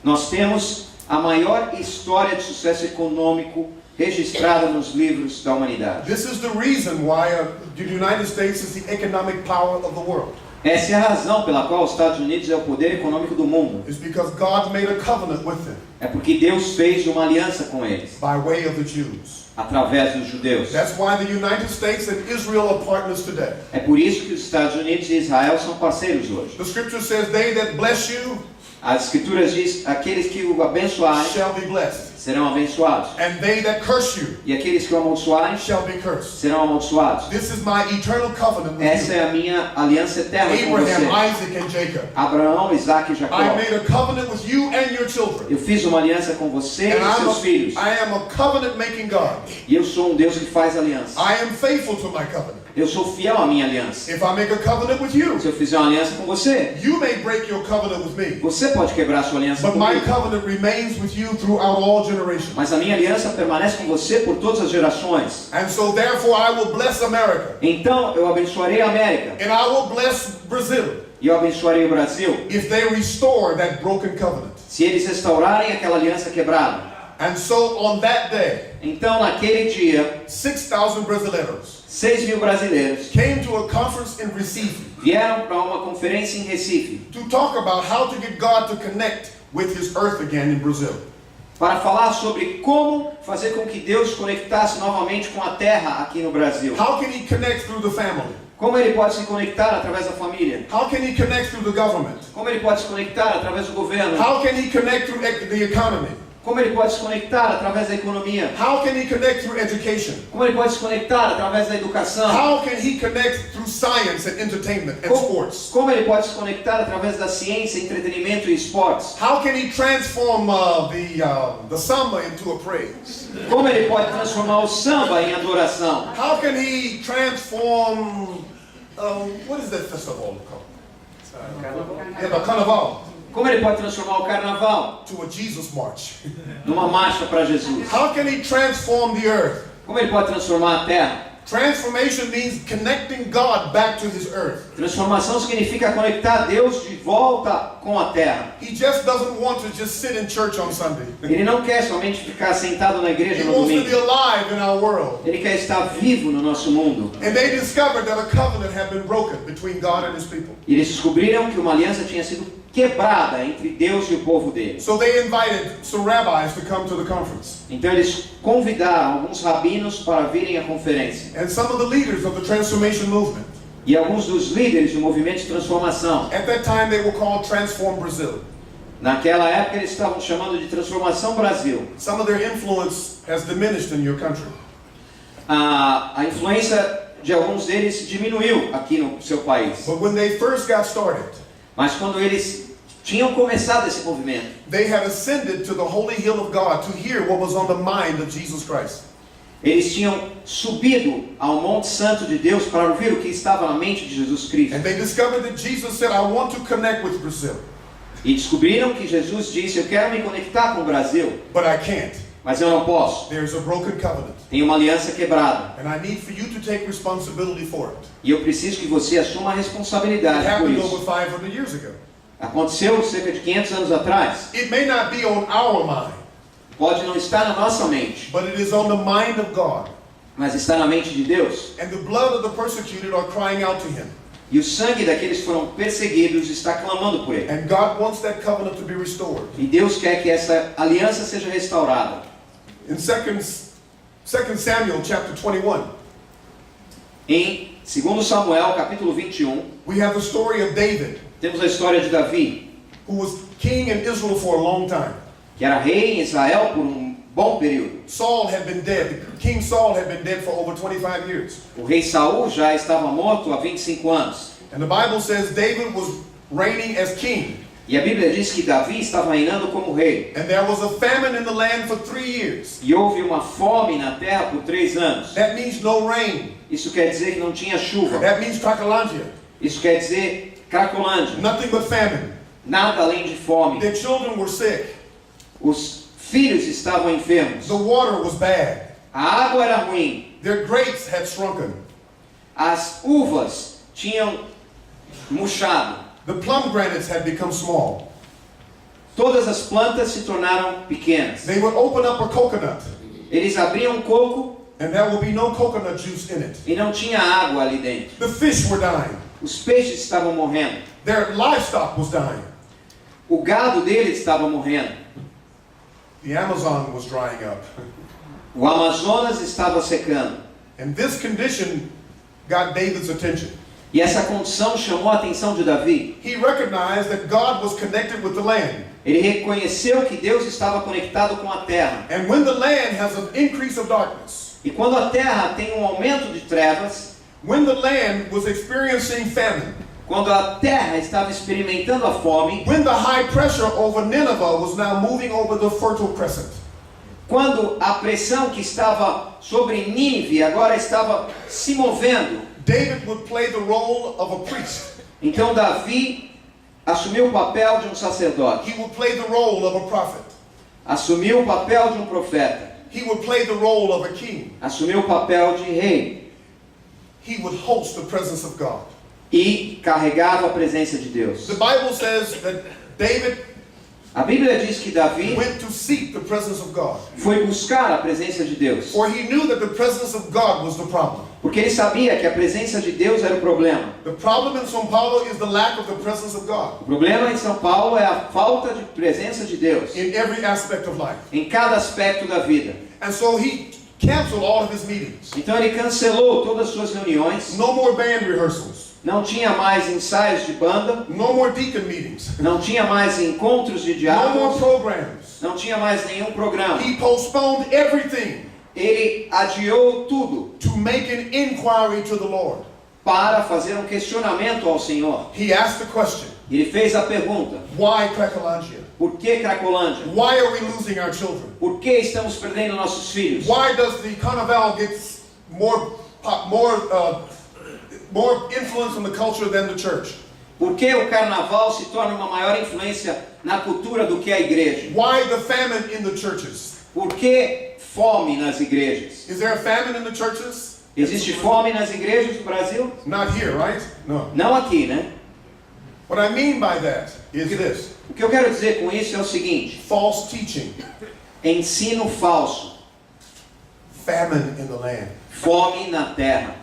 nós temos a maior história de sucesso econômico registrada nos livros da humanidade. This is the reason why the United States is the economic power of the world. Essa é a razão pela qual os Estados Unidos é o poder econômico do mundo. It's because God made a covenant with them É porque Deus fez uma aliança com eles, by way of the Jews. através dos judeus. That's why the United States and Israel are partners today. É por isso que os Estados Unidos e Israel são parceiros hoje. The scripture says, they that bless you As escrituras diz, aqueles que o abençoarem shall be blessed, serão abençoados, and they that curse you e aqueles que o amaldiçoarem shall be cursed. serão amaldiçoados. This is my eternal covenant with Essa you. é a minha aliança eterna com Abraham, você. Isaac, and Jacob. Abraão, Isaac e I Jacó. made a covenant with you and your children. Eu fiz uma aliança com você And e seus filhos. I am a covenant making God. E eu sou um Deus que faz aliança. I am faithful to my covenant. Eu sou fiel à minha aliança. If I make a covenant with you, Se eu fizer uma aliança com você, you may break your covenant with me. você pode quebrar sua aliança But my comigo. covenant remains with you throughout all generations. Mas a minha aliança permanece com você por todas as gerações. And so therefore I will bless America. Então eu abençoarei a América. And I will bless Brazil E eu abençoarei o Brasil. if they restore that broken covenant. Se eles restaurarem aquela aliança quebrada. And so on that day, Então naquele dia, 6,000 Brasileiros 6.000 brasileiros came to a conference in Recife vieram para uma conferência em Recife to talk about how to get God to connect with His earth again in Brazil. para falar sobre como fazer com que Deus conectasse novamente com a terra aqui no Brasil. How can He connect through the family? Como ele pode se conectar através da família? How can He connect through the government? Como ele pode se conectar através do governo? How can He connect through the economy? Como ele pode se conectar através da economia? How can He connect through education? Como ele pode se conectar através da educação? How can He connect through science and entertainment and sports? Como ele pode se conectar através da ciência, entretenimento e esportes? How can He transform the samba into a praise? Como ele pode transformar o samba em adoração? How can He transform what is that festival called? Yeah, the Carnival Como ele pode transformar o carnaval to a Jesus march. numa marcha para Jesus? How can He transform the earth? Como ele pode transformar a terra? Transformation means connecting God back to His earth. Transformação significa conectar Deus de volta com a terra. He just doesn't want to just sit in church on Sunday. Ele não quer somente ficar sentado na igreja He no wants to be domingo. alive in our world. Ele quer estar vivo no nosso mundo. And they discovered that a covenant had been broken between God and His people. E eles descobriram que uma aliança tinha sido quebrada entre Deus e o povo dele. So they invited some rabbis to come to the conference. Então eles convidaram alguns rabinos para virem à conferência. And some of the leaders of the transformation movement. E alguns dos líderes do movimento de transformação. At that time they were called Transform Brazil. Naquela época eles estavam chamando de Transformação Brasil. Some of their influence has diminished in your country. A influência de alguns deles diminuiu aqui no seu país. But when they first got started, Mas quando eles tinham começado esse movimento, they had ascended to the holy hill of God to hear what was on the mind of Jesus Christ. eles tinham subido ao Monte Santo de Deus para ouvir o que estava na mente de Jesus Cristo. And they discovered that Jesus said, I want to connect with Brazil, E descobriram que Jesus disse: eu quero me conectar com o Brasil, but I can't. Mas eu não posso. There's a broken covenant. Tem uma aliança quebrada. And I need for you to take responsibility for it. E eu preciso que você assuma a It responsabilidade por happened isso. over 500 years ago. Aconteceu cerca de 500 anos atrás. It may not be on our mind, Pode não estar na nossa mente, but it is on the mind of God. mas está na mente de Deus. And the blood of the persecuted are crying out to him. E o sangue daqueles que foram perseguidos está clamando por ele. And God wants that covenant to be restored. E Deus quer que essa aliança seja restaurada. In 2 Samuel chapter 21, Em 2 Samuel, capítulo 21, we have the story of David, temos a história de Davi, who was king in Israel for a long time. que era rei em Israel por bom período. Saul had been dead. King Saul had been dead for over 25 years. O rei Saul já estava morto há 25 anos. And the Bible says David was reigning as king. E a Bíblia diz que Davi estava reinando como rei. And there was a famine in the land for 3 years. E houve uma fome na terra por 3 anos. That means no rain. Isso quer dizer que não tinha chuva. That means Cracolandia. Isso quer dizer Cracolândia. Nothing but famine. Nada além de fome. Their children were sick. Os filhos estavam enfermos. The water was bad. A água era ruim. Their grapes had shrunken. As uvas tinham murchado. The pomegranates had become small. Todas as plantas se tornaram pequenas. They would open up a coconut, Eles abriam um coco and there would be no coconut juice in it. e não tinha água ali dentro. The fish were dying. Os peixes estavam morrendo. Their livestock was dying. O gado deles estava morrendo. The Amazon was drying up. O Amazonas estava secando. And this condition got David's attention. E essa condição chamou a atenção de Davi. He recognized that God was connected with the land. Ele reconheceu que Deus estava conectado com a terra. And when the land has an increase of darkness, E quando a terra tem um aumento de trevas, when the land was experiencing famine, quando a terra estava experimentando a fome, when the high pressure over Nineveh was now moving over the Fertile Crescent, quando a pressão que estava sobre Nínive agora estava se movendo, David would play the role of a priest. então Davi assumiu o papel de um sacerdote, He would play the role of a prophet. assumiu o papel de um profeta, He would play the role of a king. assumiu o papel de rei He would host the presence of God. e carregava a presença de Deus. The Bible says that David A Bíblia diz que Davi went to seek the presence of God, foi buscar a presença de Deus, for he knew that the presence of God was the problem. porque ele sabia que a presença de Deus era o problema. The problem in São Paulo is the lack of the presence of God O problema em São Paulo é a falta de presença de Deus in every aspect of life. em cada aspecto da vida. And so he canceled all of his meetings. Então ele cancelou todas as suas reuniões, No more band rehearsals. não tinha mais ensaios de banda, No more deacon meetings. não tinha mais encontros de No more diálogos, programs. não tinha mais nenhum programa. He postponed everything Ele adiou tudo to make an inquiry to the Lord. para fazer um questionamento ao Senhor. He asked the question, Ele fez a pergunta: why Cracolandia? por que Cracolândia? Why are we losing our children? Por que estamos perdendo nossos filhos? Why does the Carnival get more influence in the culture than the church? Por que o carnaval se torna uma maior influência na cultura do que a igreja? Why the famine in the churches? Por que fome nas igrejas? Is there a famine in the churches? Existe fome nas igrejas do Brasil? Not here, right? No. Não aqui, né? What I mean by that is this: O que eu quero dizer com isso é o seguinte: false teaching, ensino falso, famine in the land. fome na terra.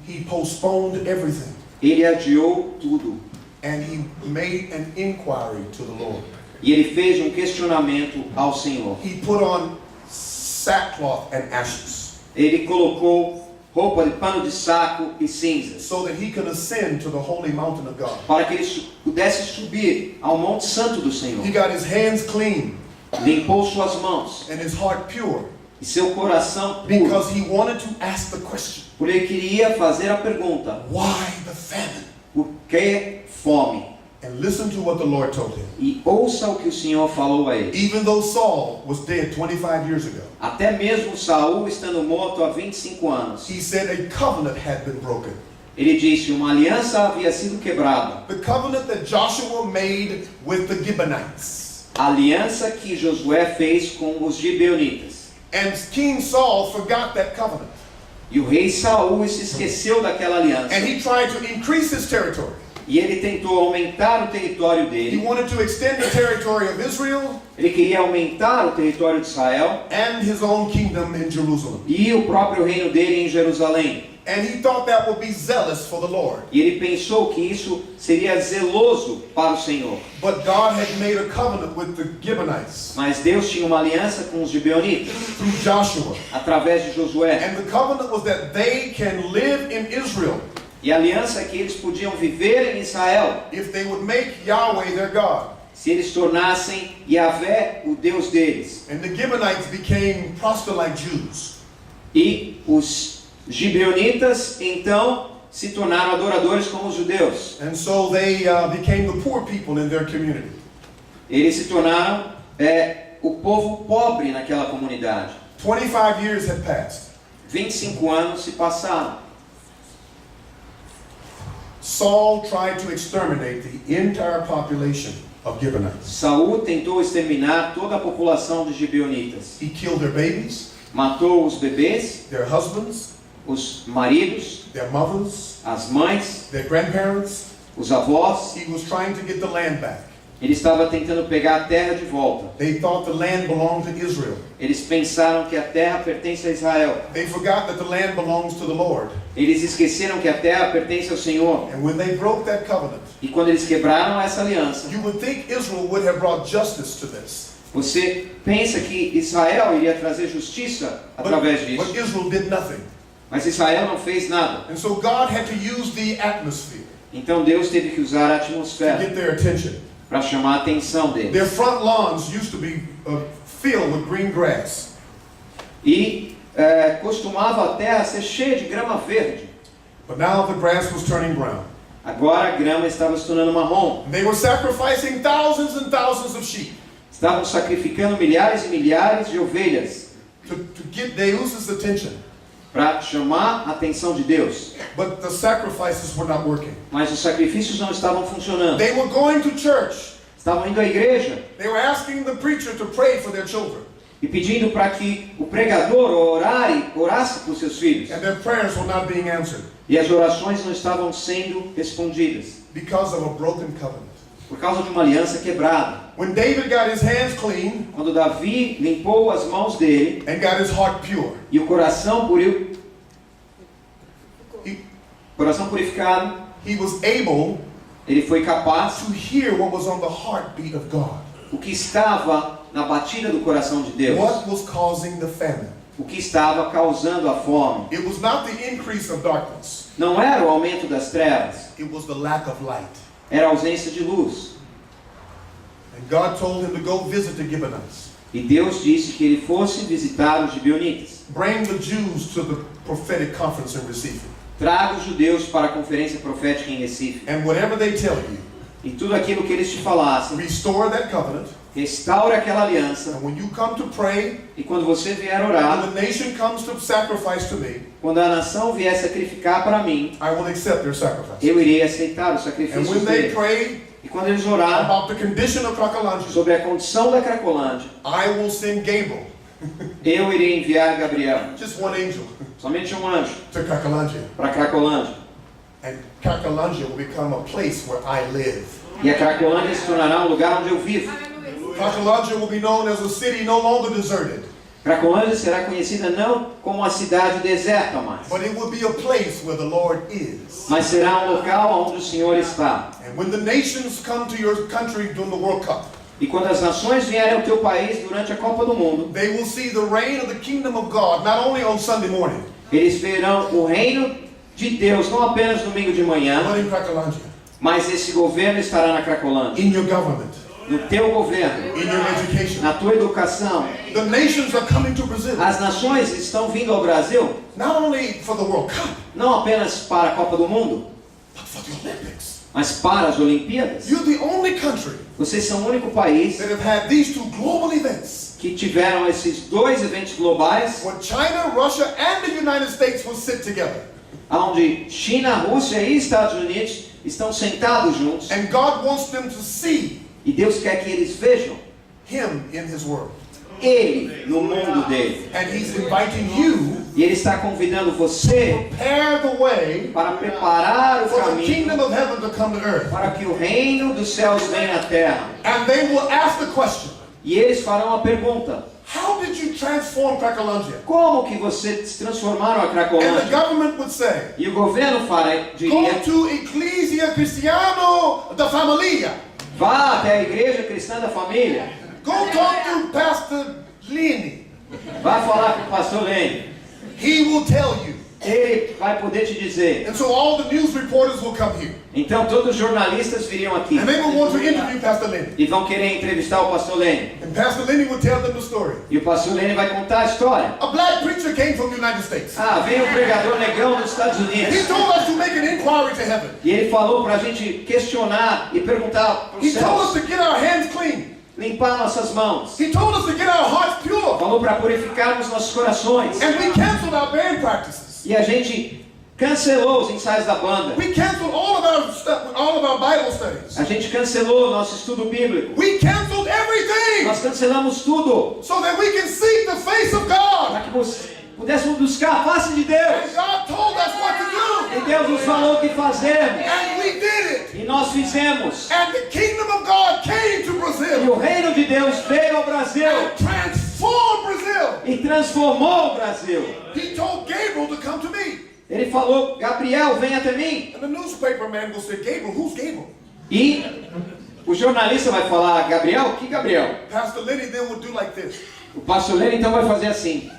He postponed everything Ele adiou tudo and he made an inquiry to the Lord. e ele fez um questionamento ao Senhor. He put on sackcloth and ashes Ele colocou roupa de pano de saco e cinzas so that he could ascend to the holy mountain of God. para que ele pudesse subir ao Monte Santo do Senhor. He got his hands clean Limpou suas mãos and his heart pure e seu coração puro, because he wanted to ask the question, porque ele queria fazer a pergunta: why the famine? por que fome? And listen to what the Lord told him. E ouça o que o Senhor falou a ele. Even though Saul was dead 25 years ago, Até mesmo Saul estando morto há 25 anos, he said a covenant had been broken. ele disse: uma aliança havia sido quebrada. The covenant that Joshua made with the Gibeonites. A aliança que Josué fez com os gibeonitas. And King Saul forgot that covenant. E o rei Saul se esqueceu daquela aliança. And he tried to increase his territory. E ele tentou aumentar o território He dele. wanted to extend the territory of Israel Ele queria aumentar o território de Israel and his own kingdom in Jerusalem. e o próprio reino dele em Jerusalém. And he thought that would be zealous for the Lord. E ele pensou que isso seria zeloso para o Senhor. But God had made a covenant with the Gibeonites Mas Deus tinha uma aliança com os gibeonitas, through Joshua. através de Josué. And the covenant was that they can live in Israel E a aliança é que eles podiam viver em Israel if they would make Yahweh their God. se eles tornassem Yahvé o Deus deles. And the Gibeonites became proselyte Jews. E os gibeonitas então se tornaram adoradores como os judeus. And so they became the poor people in their community. Eles se tornaram o povo pobre naquela comunidade. 25 years had passed. 25 anos se passaram. Saul tried to exterminate the entire population of Gibeonites. Saul tentou exterminar toda a população de gibeonitas. He killed their babies, Matou os bebês, their husbands, os maridos, their mothers, as mães, their grandparents. os avós. He was trying to get the land back. Ele estava tentando pegar a terra de volta. They thought the land belonged to Israel. Eles pensaram que a terra pertence a Israel. They forgot that the land belongs to the Lord. Eles esqueceram que a terra pertence ao Senhor. And when they broke that covenant, E quando eles quebraram essa aliança, you would think Israel would have brought justice to this. você pensa que Israel iria trazer justiça através But disso. Israel did nothing. Mas Israel não fez nada. And so God had to use the atmosphere Então Deus teve que usar a to atmosfera get their attention. para chamar a atenção deles. Their front lawns used to be filled with green grass. E costumava a terra ser cheia de grama verde. But now the grass was turning brown. Agora a grama estava se tornando marrom. And they were sacrificing thousands and thousands of sheep Estavam sacrificando milhares e milhares de ovelhas to get Deus's attention. para chamar a atenção de Deus. But the sacrifices were not working. Mas os sacrifícios não estavam funcionando. They were going to church. Estavam indo à igreja They were asking the preacher to pray for their children. e pedindo para que o pregador orasse por seus filhos. And their prayers were not being answered E as orações não estavam sendo respondidas because of a broken covenant. por causa de uma aliança quebrada. When David got his hands clean Quando Davi limpou as mãos dele and got his heart pure, e o coração purificado, he was able ele foi capaz to hear what was on the heartbeat of God. o que estava na batida do coração de Deus, What was causing the famine? o que estava causando a fome. It was not the increase of darkness. Não era o aumento das trevas, It was the lack of light. era a ausência de luz. And God told him to go visit the Gibeonites. E Deus disse que ele fosse visitar os gibeonitas. Bring the Jews to the prophetic conference in Recife. Traga os judeus para a conferência profética em Recife. And whatever they tell you, E tudo aquilo que eles te falassem, restore that covenant. restaure aquela aliança. And when you come to pray, E quando você vier orar, when the nation comes to sacrifice to me, quando a nação vier sacrificar para mim, I will accept their sacrifice. eu irei aceitar os And sacrifícios when they deles. pray E quando eles orarem about the condition of Cracolândia, sobre a condição da Cracolândia, I will send Gabriel, eu irei enviar Gabriel, just one angel, somente um anjo, to Cracolândia. para Cracolândia. And Cracolândia will become a place where I live. E a Cracolândia se tornará um lugar onde eu vivo. Cracolândia will be known as a city no longer deserted, Cracolândia será conhecida não como uma cidade deserta mais, but it will be a place where the Lord is. mas será um local onde o Senhor está. And when the nations come to your country during the World Cup, E quando as nações vierem ao teu país durante a Copa do Mundo, they will see the reign of the kingdom of God, not only on Sunday morning, eles verão o reino de Deus, não apenas domingo de manhã, but in Cracolândia, mas esse governo estará na Cracolândia, in your government, no teu governo, in your education. na tua educação. The nations are coming to Brazil, As nações estão vindo ao Brasil, not only for the World Cup, não apenas para a Copa do Mundo, but for the Olympics. mas para as Olimpíadas. You're the only country Vocês são o único país that have had these two global events, que tiveram esses dois eventos globais, where China, Russia, and the United States will sit together. onde China, Rússia e Estados Unidos estão sentados juntos. And God wants them to see E Deus quer que eles vejam Him in His Word. Ele no mundo dele. And He's inviting you E Ele está convidando você to prepare the way para preparar o for the caminho kingdom of heaven to come to earth. para que o reino dos céus venha à terra. And they will ask the question, E eles farão a pergunta: how did you transform Cracolândia? como que você se transformaram a And the Cracolândia? government would say, E o governo diria: go to Ecclesia Cristiano da Familia. vá até a igreja cristã da família. Go talk to Pastor Lini. Vá falar com o pastor Lênin. He will tell you. Ele vai poder te dizer. And so all the news reporters will come here. Então todos os jornalistas viriam aqui And they will want to interview Pastor Lini. e vão querer entrevistar o pastor Lênin. And Pastor Lini will tell them the story. E o pastor Lênin vai contar a história. A black preacher came from the United States. Ah, veio um pregador negão dos Estados He Unidos. told us to make an inquiry to heaven. E ele falou para a gente questionar e perguntar para os He told us céus, to get our hands clean. limpar nossas mãos. He told us to get our hearts pure. Falou para purificarmos nossos corações. And we canceled our band practices. E a gente cancelou os ensaios da banda. We canceled all of our Bible studies. A gente cancelou o nosso estudo bíblico. We canceled everything Nós cancelamos tudo so that we can seek the face of God. para que pudéssemos buscar a face de Deus. And God told us what to do. E Deus nos falou o que fazermos. And we did it. E nós fizemos. And the kingdom of God came to E Brazil o reino de Deus veio ao Brasil and transformed Brazil. e transformou o Brasil. He told Gabriel to come to me. Ele falou: Gabriel, vem até mim. And the newspaper man will say, Gabriel, who's Gabriel? E o jornalista vai falar: Gabriel? Que Gabriel? Pastor Lenny then would do like this. O pastor Lênin então vai fazer assim.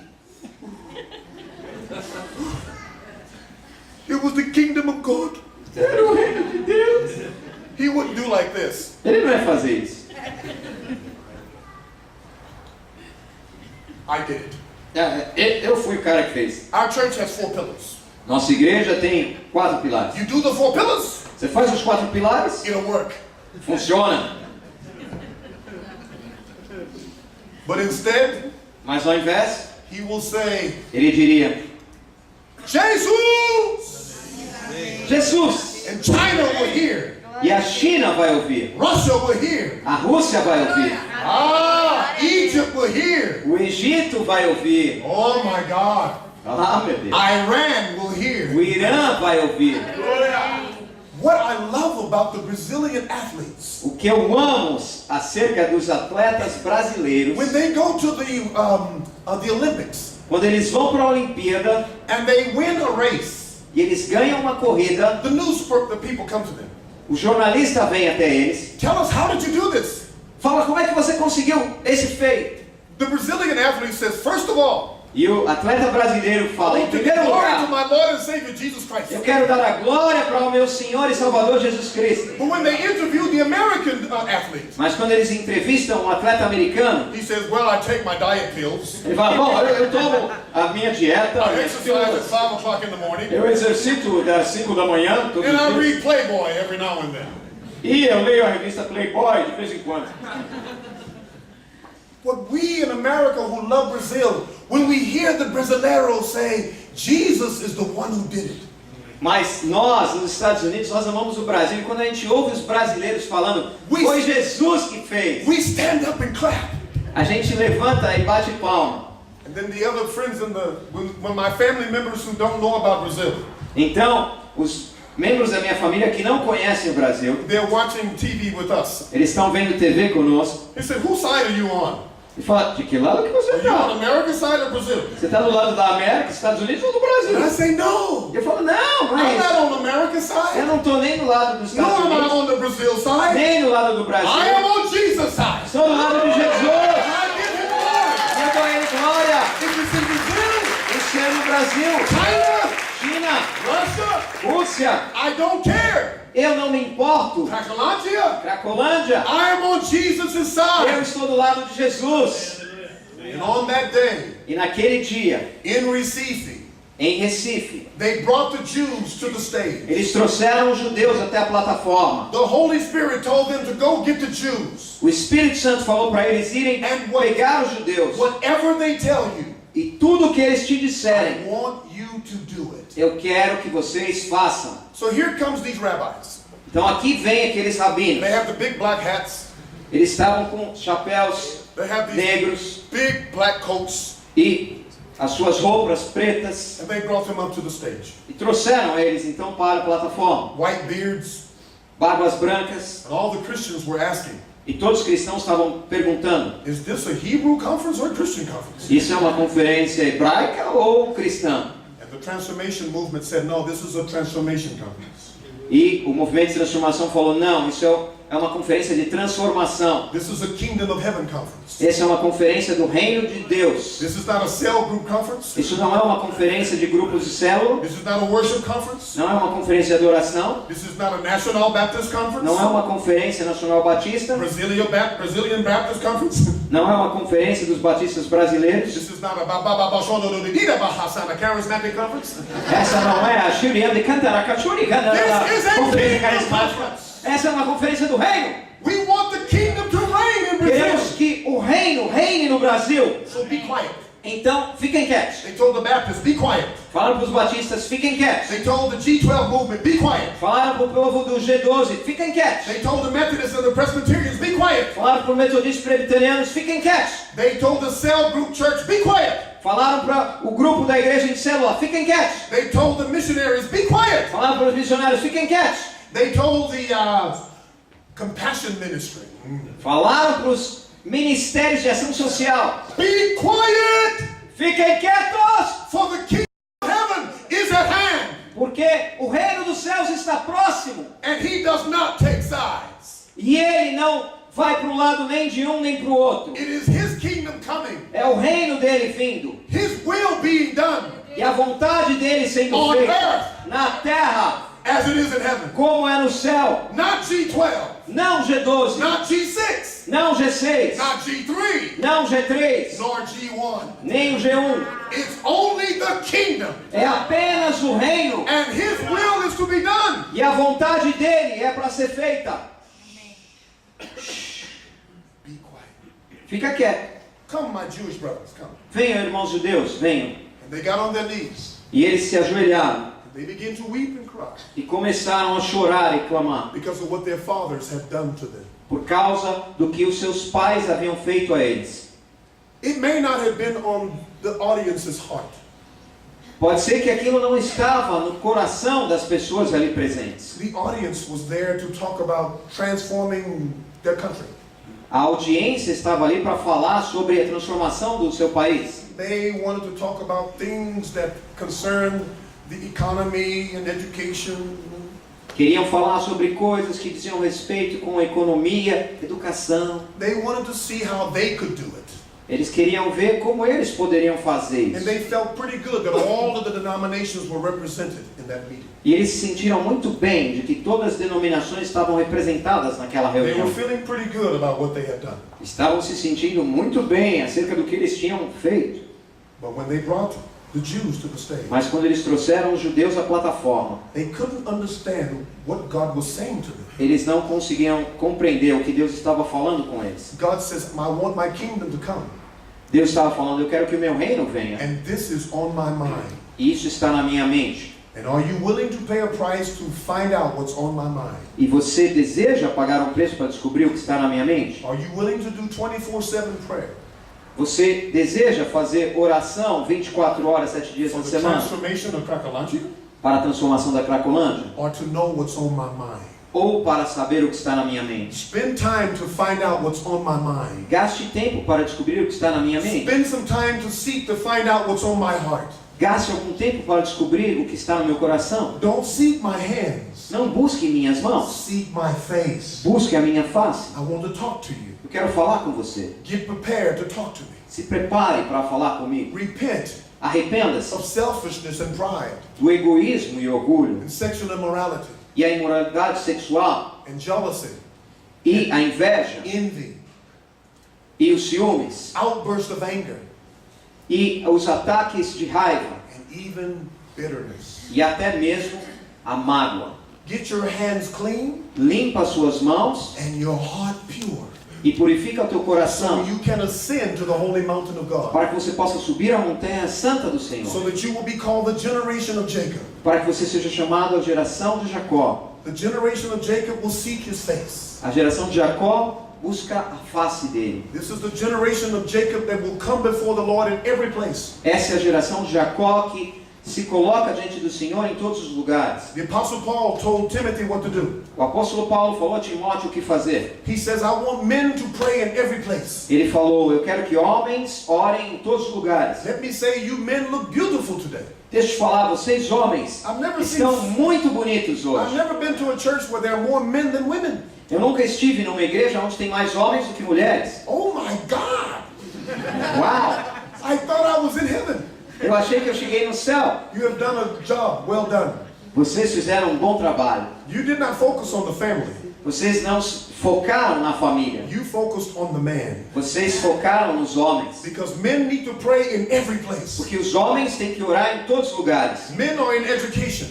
It was the kingdom of God. Era o reino de Deus. He wouldn't do like this. Ele não vai fazer isso. I did it. Eu fui o cara que fez. Our church has 4 pillars. Nossa igreja tem 4 pilares. You do the 4 pillars, Você faz os 4 pilares, it'll work. funciona. But instead, Mas ao invés, he will say, ele diria: Jesus! Jesus. And China will hear. E a China vai ouvir. Russia will hear. A Rússia vai ouvir. Egypt will hear. O Egito vai ouvir. Oh my God. Ah, meu Deus. Iran will hear. O Irã vai ouvir. What I love about the Brazilian athletes, O que eu amo acerca dos atletas brasileiros, when they go to the Olympics quando eles vão para a Olimpíada and they win a race, e eles ganham uma corrida, the people come to them. o jornalista vem até eles, Tell us, how did you do this? fala: como é que você conseguiu esse feito? The Brazilian athlete says, first of all, E o atleta brasileiro fala: I em want to give primeiro glory to lugar, my Lord and Savior Jesus Christ. eu quero dar a glória para o meu Senhor e Salvador Jesus Cristo. But when they interview the American athlete, Mas quando eles entrevistam um atleta americano, he says, well, I take my diet pills. ele fala: bom, eu tomo a minha dieta, I minhas exercise at pílulas, 5 o'clock in the morning. eu exercito das 5 da manhã, todos And I os dias, read Playboy every now and then. e eu leio a revista Playboy de vez em quando. But we in America who love Brazil, when we hear the Brasileiros say, Jesus is the one who did it. Mas nós, nos Estados Unidos, nós amamos o Brasil. E quando a gente ouve os brasileiros falando: foi Jesus que fez, We stand up and clap. a gente levanta e bate palma. And then the other friends when my family members who don't know about Brazil, Então, os membros da minha família que não conhecem o Brasil, they're watching TV with us. eles estão vendo TV conosco. They say, whose side are you on? E fala: de que lado que você Are you on está? America's side or Brazil? Você está do lado da América, Estados Unidos ou do And I Brasil? say, no, Eu falo: não, I'm mas not on America's eu side. não estou nem do lado dos No, Estados I'm not Unidos, on the Brazil side. nem do lado do Brasil. I am on Jesus' side. Estou do lado de Jesus. I give him glory. Eu dou a ele glória. If it's in Brazil, Isso é no Brasil, China, China, Russia, Rússia. I don't care. Eu não me importo. Cracolândia, Cracolândia, I am on Jesus' eu side. estou do lado de Jesus. And on that day, E naquele dia, in Recife, em Recife, they brought the Jews to the stage. eles trouxeram os judeus até a plataforma. The Holy Spirit told them to go get the Jews. O Espírito Santo falou para eles irem pegar os judeus. Whatever they tell you, E tudo que eles te I disserem, want you to do it. eu quero que vocês façam. So here comes these rabbis. Então aqui vem aqueles rabinos. They have the big black hats. Eles estavam com chapéus They have these negros big black coats, e as suas roupas pretas and they brought them up to the stage. e trouxeram eles então para a plataforma. White beards, Barbas brancas, and all the Christians were asking, e todos os cristãos estavam perguntando: is this a Hebrew conference or a Christian conference? isso é uma conferência hebraica ou cristã? And the transformation movement said, no, this is a transformation conference. E o movimento de transformação falou: não, isso é uma conferência de transformação. This is a Kingdom of Heaven conference. Essa é uma conferência do reino de Deus. This is not a cell group conference. Isso não é uma conferência de grupos de célula, This is not a worship conference. não é uma conferência de adoração, This is not a National Baptist conference. não é uma conferência nacional batista, Brazilian Baptist conference. não é uma conferência dos batistas brasileiros. This is not a charismatic conference. Essa não é a Shurian de Cantaracachuri, This is a conferência kingdom carismática. conference. Essa é uma conferência do reino. We want the kingdom to reign in Queremos Brazil. que o reino reine no Brasil. So be quiet. Então, fiquem quietos. They told the Baptists, be quiet. Falaram para os batistas: fiquem quietos. They told the G12 movement, be quiet. Falaram para o povo do G12: fiquem quietos. They told the Methodists and the Presbyterians, be quiet. Falaram para os metodistas presbiterianos: fiquem quietos. They told the cell group church, be quiet. Falaram para o grupo da igreja de célula: fiquem quietos. They told the missionaries, be quiet. Falaram para os missionários: fiquem quietos. They told the compassion ministry, Falaram para os ministérios de ação social: be quiet, fiquem quietos, for the kingdom of heaven is at hand, porque o reino dos céus está próximo. and he does not take sides. E ele não vai para um lado nem de um nem para o outro. It is his kingdom coming, É o reino dele vindo. his will being done, E a vontade dele sendo On feita earth. na terra, as it is in heaven. como é no céu. Not G12, Não G12, not G6, não G6, not G3, não G3, nor G1. nem o G1. It's only the kingdom, É apenas o reino. and his will is to be done. E a vontade dele é para ser feita. Be quiet. Fica quieto. Come, my Jewish brothers, come. Venham, irmãos judeus, venham. And they got on their knees. E eles se ajoelharam They began to weep and cry e começaram a chorar e clamar because of what their fathers had done to them. por causa do que os seus pais haviam feito a eles. It may not have been on the audience's heart, Pode ser que aquilo não estava no coração das pessoas ali presentes. the audience was there to talk about transforming their country. A audiência estava ali para falar sobre a transformação do seu país. They wanted to talk about things that concern the economy and education. Queriam falar sobre coisas que diziam respeito com a economia, educação. They wanted to see how they could do it. Eles queriam ver como eles poderiam fazer And isso. they felt pretty good that all of the denominations were represented in that meeting. E eles se sentiram muito bem de que todas as denominações estavam representadas naquela They were reunião. feeling pretty good about what they had done. Estavam se sentindo muito bem acerca do que eles tinham feito. But when they brought the Jews to the stage, Mas quando eles trouxeram os judeus à plataforma, they couldn't understand what God was saying to them. eles não conseguiam compreender o que Deus estava falando com eles. God says, I want my kingdom to come, Deus estava falando: eu quero que o meu reino venha. and this is on my mind. E isso está na minha mente. And are you willing to pay a price to find out what's on my mind? E você deseja pagar um preço para descobrir o que está na minha mente? Are you willing to do 24/7 prayer Você deseja fazer oração 24 horas, 7 dias for na the semana transformation of Cracolândia, para a transformação da Cracolândia? or to know what's on my mind? Ou para saber o que está na minha mente? Spend time to find out what's on my mind. Gaste tempo para descobrir o que está na minha mente. Spend some time to seek to find out what's on my heart. Gaste algum tempo para descobrir o que está no meu coração. Don't seek my hands. Não busque minhas mãos. Seek my face. Busque a minha face. I want to talk to you. Eu quero falar com você. Get prepared to talk to me. Se prepare para falar comigo. Repent Arrependa-se of selfishness and pride do egoísmo e orgulho and sexual immorality e a imoralidade sexual and jealousy, e a inveja envy, e os ciúmes outburst of anger, e os ataques de raiva and even bitterness. e até mesmo a mágoa. Get your hands clean Limpa as suas mãos and your heart pure, e purifica o teu so coração you can ascend to the holy mountain of God, para que você possa subir a montanha santa do Senhor, so that you will be called the generation of Jacob. para que você seja chamado a geração de Jacó. The generation of Jacob will seek his face. A geração de Jacó busca a face dele. This is the generation of Jacob that will come before the Lord in every place. Essa é a geração de Jacó que se coloca diante do Senhor em todos os lugares. The Apostle Paul told Timothy what to do. O apóstolo Paulo falou a Timóteo o que fazer. He says, I want men to pray in every place. Ele falou, eu quero que homens orem em todos os lugares. Let me say, you men look beautiful today. Deixa eu te falar, vocês homens I've never estão seen- muito bonitos I've hoje. never been to a church where there are more men than women. Eu nunca estive numa igreja onde tem mais homens do que mulheres. Oh my God! Uau! I thought I was in heaven. Eu achei que eu cheguei no céu. You have done a job well done. Vocês fizeram um bom trabalho. You did not focus on the family. Vocês não focaram na família. You focused on the man. Vocês focaram nos homens. Because men need to pray in every place. Porque os homens têm que orar em todos os lugares. Men are in education.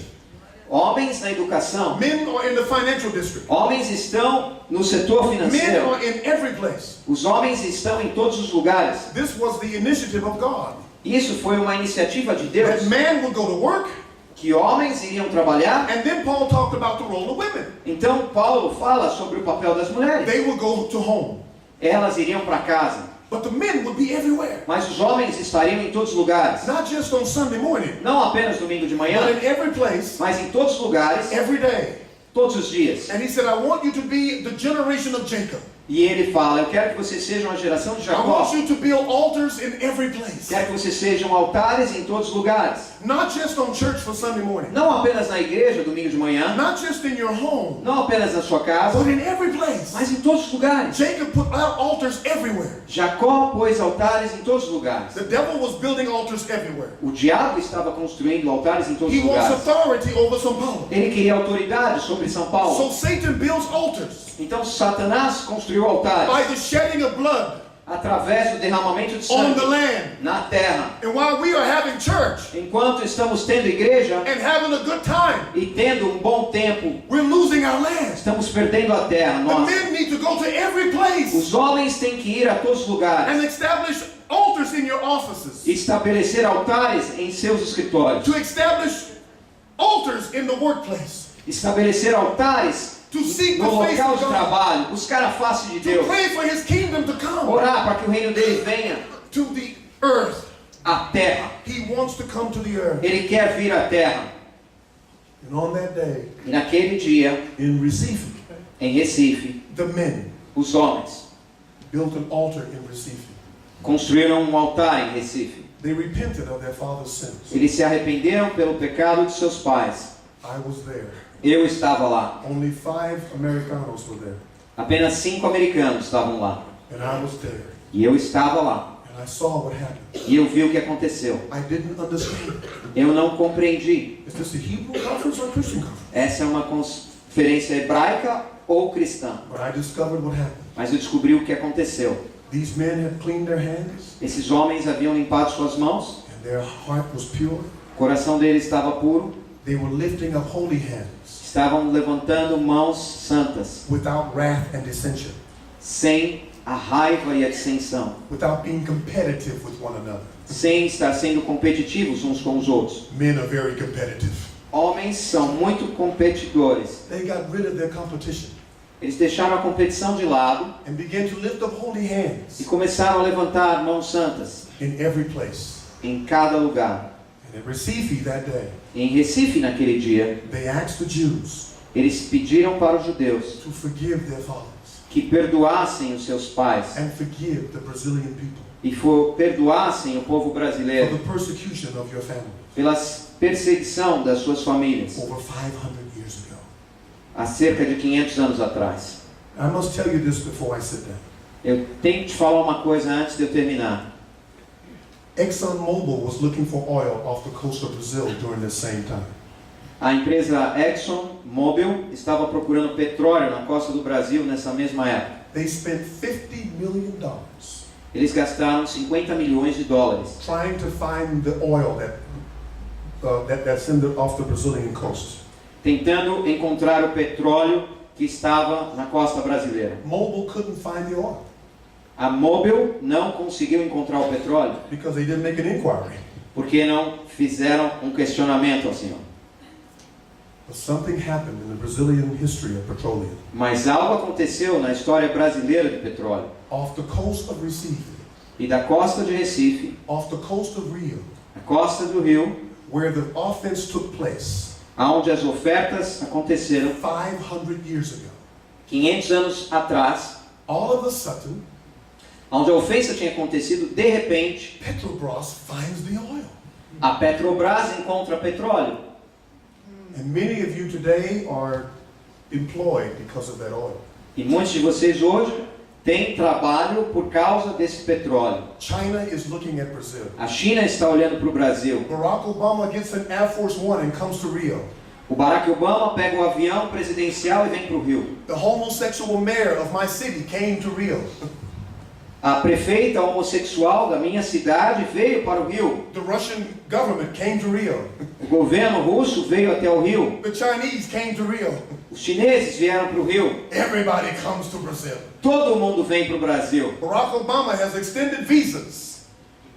Homens na educação. Men are in the financial district. Homens estão no setor Men financeiro. are in every place. Os homens estão em todos os lugares. This was the initiative of God. Isso foi uma iniciativa de Deus. That man would go to work, Que homens iriam trabalhar. and then Paul talked about the role of women. Então Paulo fala sobre o papel das mulheres. They would go to home. Elas iriam para casa. But the men would be everywhere. Mas os homens estariam em todos os lugares. Not just on Sunday morning, Não apenas domingo de manhã, but in every place, mas em todos os lugares, every day. todos os dias. And he said, I want you to be the generation of Jacob. E ele fala, eu quero que vocês sejam a geração de I want Jacó. you to build altars in every place. Quero que vocês sejam altares em todos os lugares. Not just on church for Sunday morning. Não apenas na igreja, domingo de manhã. Not just in your home, Não apenas na sua casa, but in every place. mas em todos os lugares. Jacob put out altars everywhere. Jacó pôs altares em todos os lugares. The devil was building altars everywhere. O diabo estava construindo altares em todos He os wants lugares. authority over São Paulo. Ele queria autoridade sobre São So Paulo. Satan builds altars Então Satanás construiu altares by the shedding of blood através do derramamento de on the sangue land. na terra. And while we are having church Enquanto estamos tendo igreja and having a good time, e tendo um bom tempo, we're losing our land. estamos perdendo a terra. The Nós, men need to go to every place os homens têm que ir a todos os lugares and establish altars in your offices, e estabelecer altares em seus escritórios. to establish altars in the workplace, Estabelecer altares to seek no the face local of de God, trabalho, buscar a face de to Deus, pray for His kingdom to come orar para que o reino dele venha to the earth. à terra. He wants to come to the earth. Ele quer vir à terra. And on that day, E naquele dia, in Recife, em Recife, the men os homens built an altar in Recife. construíram um altar em Recife. They repented of their father's sins. Eles se arrependeram pelo pecado de seus pais. I was there. Eu estava lá. Only 5 Americanos were there. Apenas 5 americanos estavam lá. And I was there. E eu estava lá. And I saw what happened. E eu vi o que aconteceu. I didn't understand. Eu não compreendi. Is this a Hebrew conference or a Christian conference? Essa é uma conferência hebraica ou cristã. But I discovered what happened. Mas eu descobri o que aconteceu. These men had cleaned their hands, Esses homens haviam limpado suas mãos. and their heart was pure. O coração deles estava puro. They were lifting up holy hands Estavam levantando mãos santas. without wrath and dissension, Sem a raiva e a dissensão. without being competitive with one another. Sem estar sendo competitivos uns com os outros. Men are very competitive. Homens são muito competidores. They got rid of their competition Eles deixaram a competição de lado and began to lift up holy e hands começaram a levantar mãos santas in every place. em cada lugar. And in Recife that day, Em Recife, naquele dia, they asked the Jews eles pediram para os judeus to forgive their fathers que perdoassem os seus pais and forgive the Brazilian people e perdoassem o povo for brasileiro the persecution of your family pela perseguição das suas famílias over 500 years ago. há cerca de 500 anos atrás. I must tell you this before I sit down. Eu tenho que te falar uma coisa antes de eu terminar. ExxonMobil was looking for oil off the coast of Brazil during this same time. A empresa ExxonMobil estava procurando petróleo na costa do Brasil nessa mesma época. They spent $50 million Eles gastaram 50 milhões de dólares trying to find the oil that's off the Brazilian coast. tentando encontrar o petróleo que estava na costa brasileira. Mobil couldn't find the oil A Mobil não conseguiu encontrar o petróleo because they didn't make an inquiry. porque não fizeram um questionamento ao Senhor. But something happened in the Brazilian history of petroleum. Mas algo aconteceu na história brasileira do petróleo. Off the coast of Recife, E da costa de Recife, off the coast of Rio, a costa do Rio, where the offense took place aonde as ofertas aconteceram 500 years ago, 500 anos atrás, all of a sudden, onde a ofensa tinha acontecido, de repente, Petrobras finds the oil. a Petrobras encontra petróleo. And many of you today are employed because of that oil. E muitos de vocês hoje têm trabalho por causa desse petróleo. China is looking at Brazil. A China está olhando para o Brasil. Barack Obama gets an Air Force One and comes to Rio. O Barack Obama pega o avião presidencial e vem para o Rio. The homosexual mayor of my city came to Rio. A prefeita homossexual da minha cidade veio para o Rio. The Russian government came to Rio. O governo russo veio até o Rio. The Chinese came to Rio. Os chineses vieram para o Rio. Everybody comes to Brazil. Todo mundo vem para o Brasil. Barack Obama has extended visas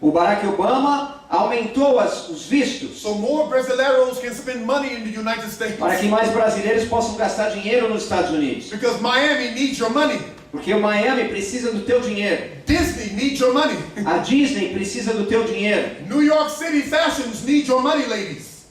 O Barack Obama aumentou os vistos so more Brasileiros can spend money in the United States. para que mais brasileiros possam gastar dinheiro nos Estados Unidos. Because Miami needs your money. Porque o Miami precisa do teu dinheiro. Disney needs your money. A Disney precisa do teu dinheiro. New York City fashions need your money, ladies.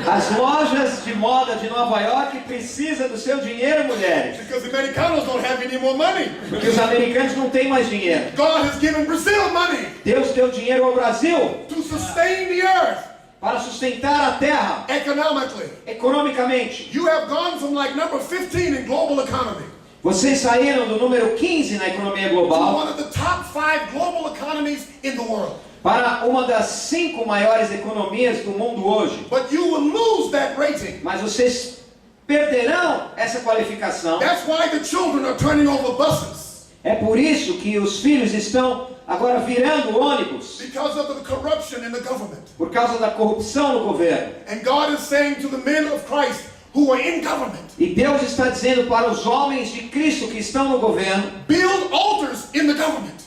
As lojas de moda de Nova York precisam do seu dinheiro, mulheres. Because the Americanos don't have any more money. Porque os americanos não têm mais dinheiro. God has given Brazil money Deus deu dinheiro ao Brasil to sustain the earth para sustentar a terra economically. economicamente. You have gone from like number 15 in global economy Vocês saíram do número 15 na economia to global one of the top 5 global economies in the world. para uma das 5 maiores economias do mundo hoje. But you will lose that rating. Mas vocês perderão essa qualificação. That's why the children are turning over buses. É por isso que os filhos estão agora virando ônibus, Because of the corruption in the government. por causa da corrupção no governo. And God is saying to the men of Christ who are in government, E Deus está dizendo para os homens de Cristo que estão no governo: build altars in the government.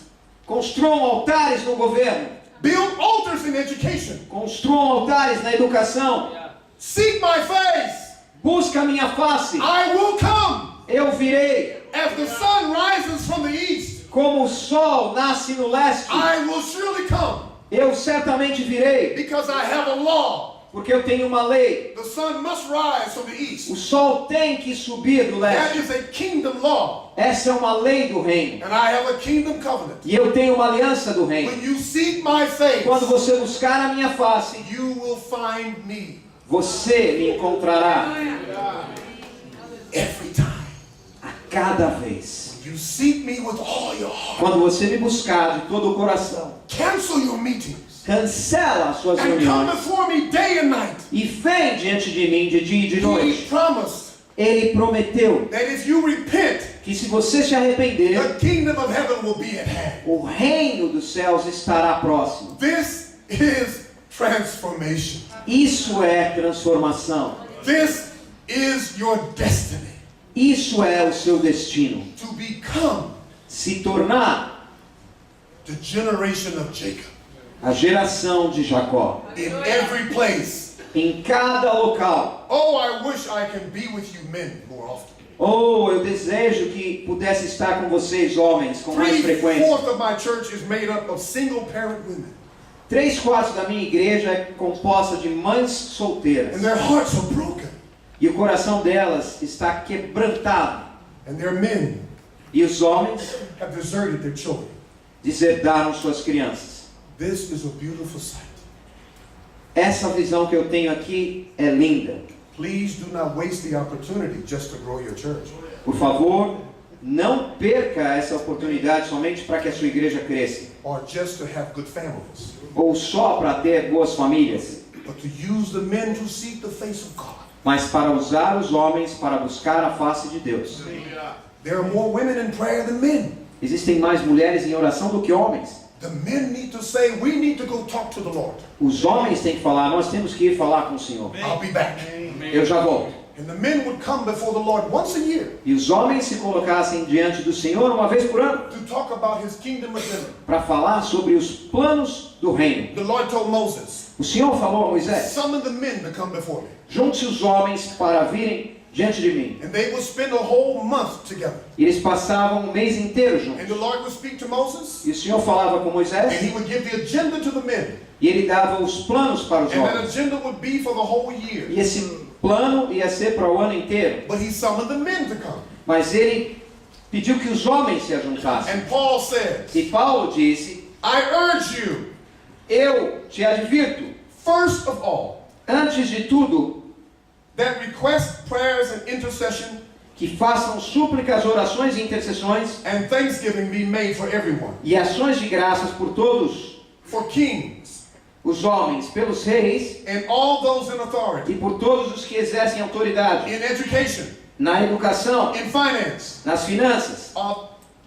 construam altares no governo, Build altars in education. construam altares na educação. Seek my face. Busca a minha face, I will come. eu virei. As the sun rises from the east, Como o sol nasce no leste, I will surely come. eu certamente virei, Because I have a law. porque eu tenho uma lei. The sun must rise from the east. O sol tem que subir do That leste. is a kingdom law. Essa é uma lei do reino. And I have a kingdom covenant. E eu tenho uma aliança do reino. When you seek my face, Quando você buscar a minha face, you will find me você me encontrará every time. a cada vez. You seek me with all your heart. Quando você me buscar de todo o coração, Cancel your meetings. cancela as suas And come reuniões before me day and night. e vem diante de mim de dia e de He noite. promised Ele prometeu that if you repent, que se você se arrepender, the kingdom of heaven will be at hand. o reino dos céus estará próximo. This is transformation. Isso é transformação. This is your destiny. Isso é o seu destino. To become Se tornar the generation of Jacob. a geração de Jacó. In every place. Em cada local. Oh, I wish I can be with you men more often. Oh, eu desejo que pudesse estar com vocês, homens, com mais frequência. 3/4 of my church is made up of single parent women. 3/4 da minha igreja é composta de mães solteiras. And their hearts are broken. E o coração delas está quebrantado. And their men E os homens have deserted their children. deserdaram suas crianças. This is a beautiful sight. Essa visão que eu tenho aqui é linda. Please do not waste the opportunity just to grow your church. Por favor, não perca essa oportunidade somente para que a sua igreja cresça. Or just to have good families. Ou só para ter boas famílias. But to use the men to seek the face of God. Mas para usar os homens para buscar a face de Deus. There are more women in prayer than men. Existem mais mulheres em oração do que homens. The men need to say, we need to go talk to the Lord. Os homens têm que falar, nós temos que ir falar com o Senhor. I'll be back. Eu já volto. And the men would come before the Lord once a year E os homens se colocassem diante do Senhor uma vez por ano to talk about his kingdom agenda. para falar sobre os planos do reino. The Lord told Moses, O Senhor falou a Moisés: summon the men to come before me. junte os homens para virem diante de mim. And they would spend a whole month together. E eles passavam um mês inteiro juntos. And the Lord would speak to Moses, E o Senhor falava com and Moisés he would give the agenda to the men. e ele dava os planos para os And that homens. agenda would be for the whole year. E esse plano ia ser para o ano inteiro. But he summoned the men to come. Mas ele pediu que os homens se ajuntassem. And Paul says, E Paulo disse: I urge you, eu te advirto, first of all, antes de tudo, that request, prayers, and intercession que façam súplicas, orações e intercessões and thanksgiving be made for everyone, e ações de graças por todos for kings os homens, pelos reis and all those in authority, e por todos os que exercem autoridade in education, na educação, in finance, nas finanças,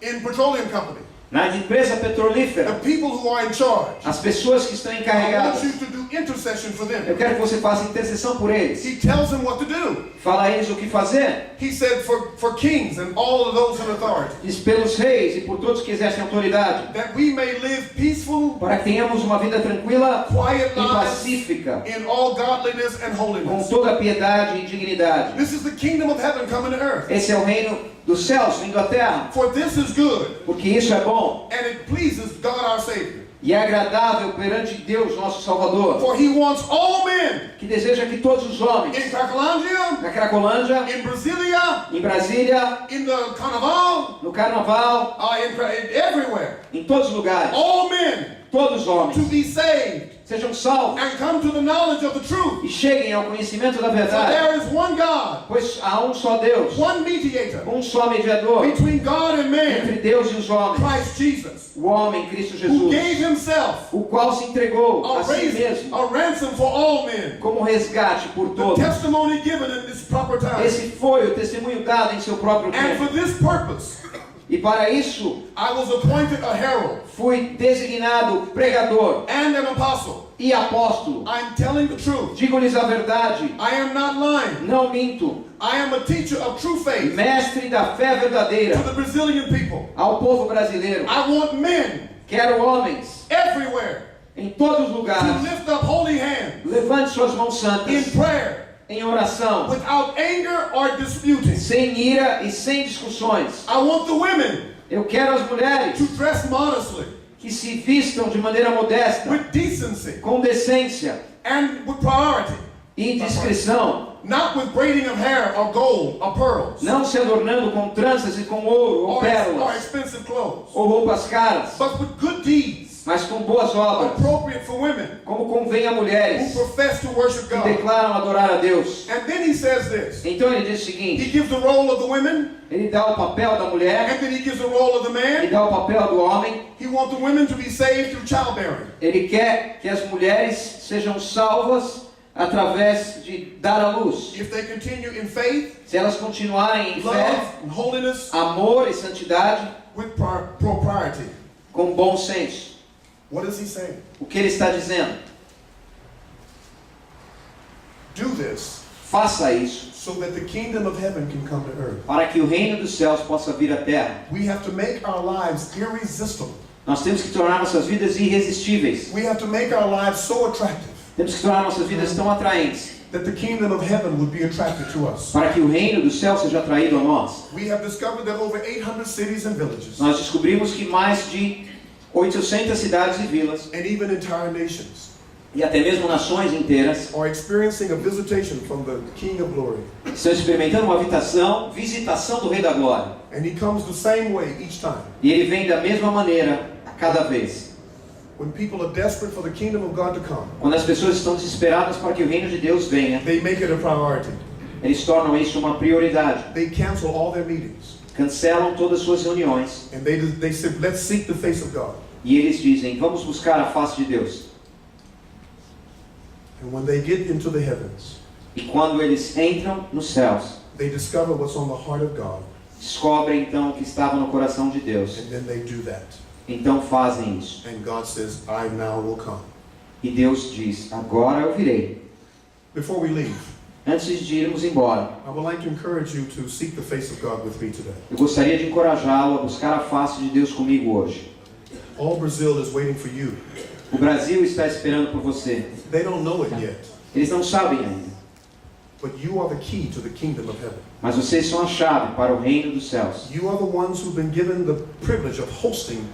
in petroleum company, na empresa the petrolífera, people who are in charge. as pessoas que estão I want encarregadas. you to do intercession for Eu them. quero que você faça intercessão por eles. He tells them what to do. Fala a eles o que fazer. He said for kings and all of those in authority, Diz pelos reis e por todos que exercem autoridade, that we may live peaceful, para que tenhamos uma vida tranquila quiet e lives pacífica, in all godliness and com holiness. toda a piedade e dignidade. This is the kingdom of heaven coming to earth. Esse é o reino dos céus vindo à terra, For this is good, porque isso é bom and it pleases God our Savior. e é agradável perante Deus, nosso Salvador, For he wants all men que deseja que todos os homens, in Cracolândia, na Cracolândia, in Brasilia, em Brasília, in the Carnival, no Carnaval, everywhere, em todos os lugares, all men todos os to homens be saved sejam salvos and come to the knowledge of the truth. e cheguem ao conhecimento da For verdade, there is one God, pois há um só Deus, one mediator um só mediador between God and man, entre Deus e os homens, Christ Jesus, o homem Cristo who Jesus, gave himself o qual se entregou a si mesmo a ransom for all men. como resgate por The todos. testimony given in its proper time. Esse foi o testemunho dado em seu próprio And tempo. for this purpose, E para isso I was appointed a herald fui designado pregador and an apostle. e apóstolo. I'm telling the truth. Digo-lhes a verdade, I am not lying. não minto. I am a teacher of true faith Mestre da fé to verdadeira the Brazilian people. ao povo brasileiro. I want men Quero homens everywhere em todos os to lugares. lift up holy hands Levante suas mãos in santas prayer em oração, without anger or disputing. sem ira e sem discussões. I want the women Eu quero as mulheres to dress modestly, que se vistam de maneira modesta, with decency com decência and with priority, e discrição, not with braiding of hair or gold or pearls não se adornando com tranças e com ouro ou or pérolas expensive clothes, ou roupas caras, but with good deeds mas com boas obras, appropriate for women como convém a who mulheres profess to worship que God. declaram adorar a Deus. And then he says this. Então ele diz o He seguinte, gives the role of the women, ele dá o papel da mulher, and then he gives the role of the ele man. dá o papel do homem, He wants the women to be saved through childbearing. ele quer que as mulheres sejam salvas através de dar à luz. If they continue in faith, Se elas continuarem em love, fé, and holiness amor e santidade, with propriety. com bom senso. What is he saying? O que ele está dizendo? Do this Faça isso, so that the kingdom of heaven can come to earth. para que o reino dos céus possa vir à terra. We have to make our lives irresistible. Nós temos que tornar nossas vidas irresistíveis. We have to make our lives so attractive Temos que tornar nossas vidas tão atraentes, that the kingdom of heaven would be attracted to us. para que o reino do céu seja atraído a nós. We have discovered that over 800 cities and villages, Nós descobrimos que mais de 800 cidades e vilas, and even entire nations, e até mesmo nações inteiras, are experiencing a visitation from the King of Glory. estão experimentando uma visitação do Rei da Glória. And he comes the same way each time. E ele vem da mesma maneira a cada vez. When people are desperate for the kingdom of God to come, Quando as pessoas estão desesperadas para que o reino de Deus venha, they make it a priority. eles tornam isso uma prioridade. They cancel all their meetings. Cancelam todas as suas reuniões. And they say, let's seek the face of God. E eles dizem, vamos buscar a face de Deus. And when they get into the heavens, E quando eles entram nos céus, they discover what's on the heart of God. descobrem então o que estava no coração de Deus. And then they do that. Então fazem isso. And God says, I now will come. E Deus diz, agora eu virei. Before we leave, Antes de irmos embora, I would like to encourage you to seek the face of God with me today. eu gostaria de encorajá-lo a buscar a face de Deus comigo hoje. All Brazil is waiting for you O Brasil está esperando por você. They don't know it yet. Eles não sabem ainda. But you are the key to the kingdom of heaven. Mas vocês são a chave para o reino dos céus. You are the ones who've been given the privilege of hosting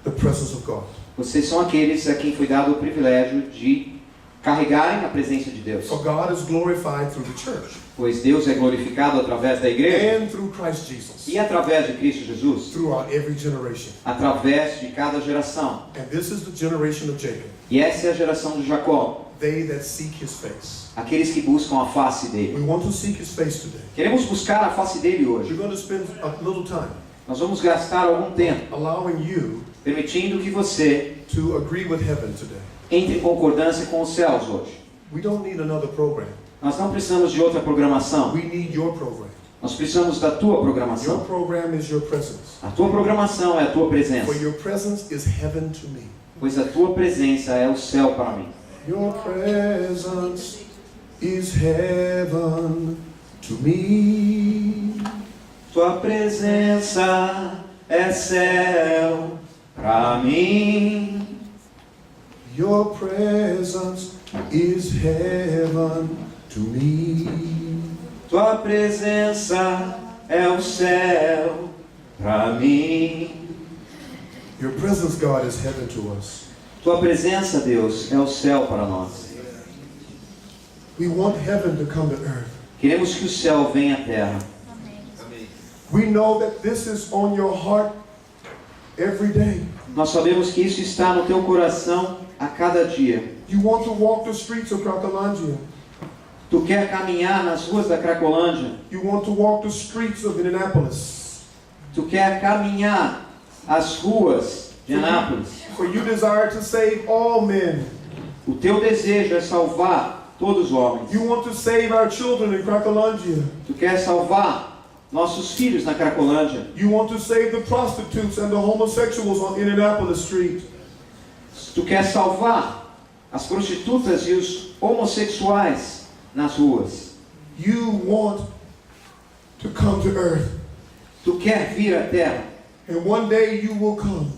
the presence of God. Vocês são aqueles a quem foi dado o privilégio de carregarem a presença de Deus. For God is glorified through the church Pois Deus é glorificado através da igreja and through Christ Jesus, e através de Cristo Jesus, throughout every generation. através de cada geração. And this is the generation of Jacob, E essa é a geração de Jacó, they that seek his face. aqueles que buscam a face dele. We want to seek his face today. Queremos buscar a face dele hoje. We're going to spend a little time Nós vamos gastar algum tempo allowing you permitindo que você to agree with heaven today. entre em concordância com os céus hoje. We don't need another program. Nós não precisamos de outra programação. We need your program. Nós precisamos da tua Your programação. program is your presence. A tua programação é a tua presença. For your presence is heaven to me. Pois a tua presença é o céu para mim. Your presence is heaven to me. Tua presença é céu para mim. Your presence is heaven to me. Tua presença é o céu para mim. Your presence, God, is heaven to us. Tua presença, Deus, é o céu para nós. We want heaven to come to earth. Queremos que o céu venha à terra. We know that this is on your heart every day. Nós sabemos que isso está no teu coração a cada dia. You want to walk the streets of Cracolândia. Tu quer caminhar nas ruas da Cracolândia. You want to walk the streets of Indianapolis. Tu quer caminhar as ruas de Anápolis. For you desire to save all men. O teu desejo é salvar todos os homens. You want to save our children in Cracolândia. Tu quer salvar nossos filhos na Cracolândia. You want to save the prostitutes and the homosexuals on Indianapolis Street. Tu quer salvar as prostitutas e os homossexuais nas ruas. You want to come to earth. Tu quer vir à terra. And one day you will come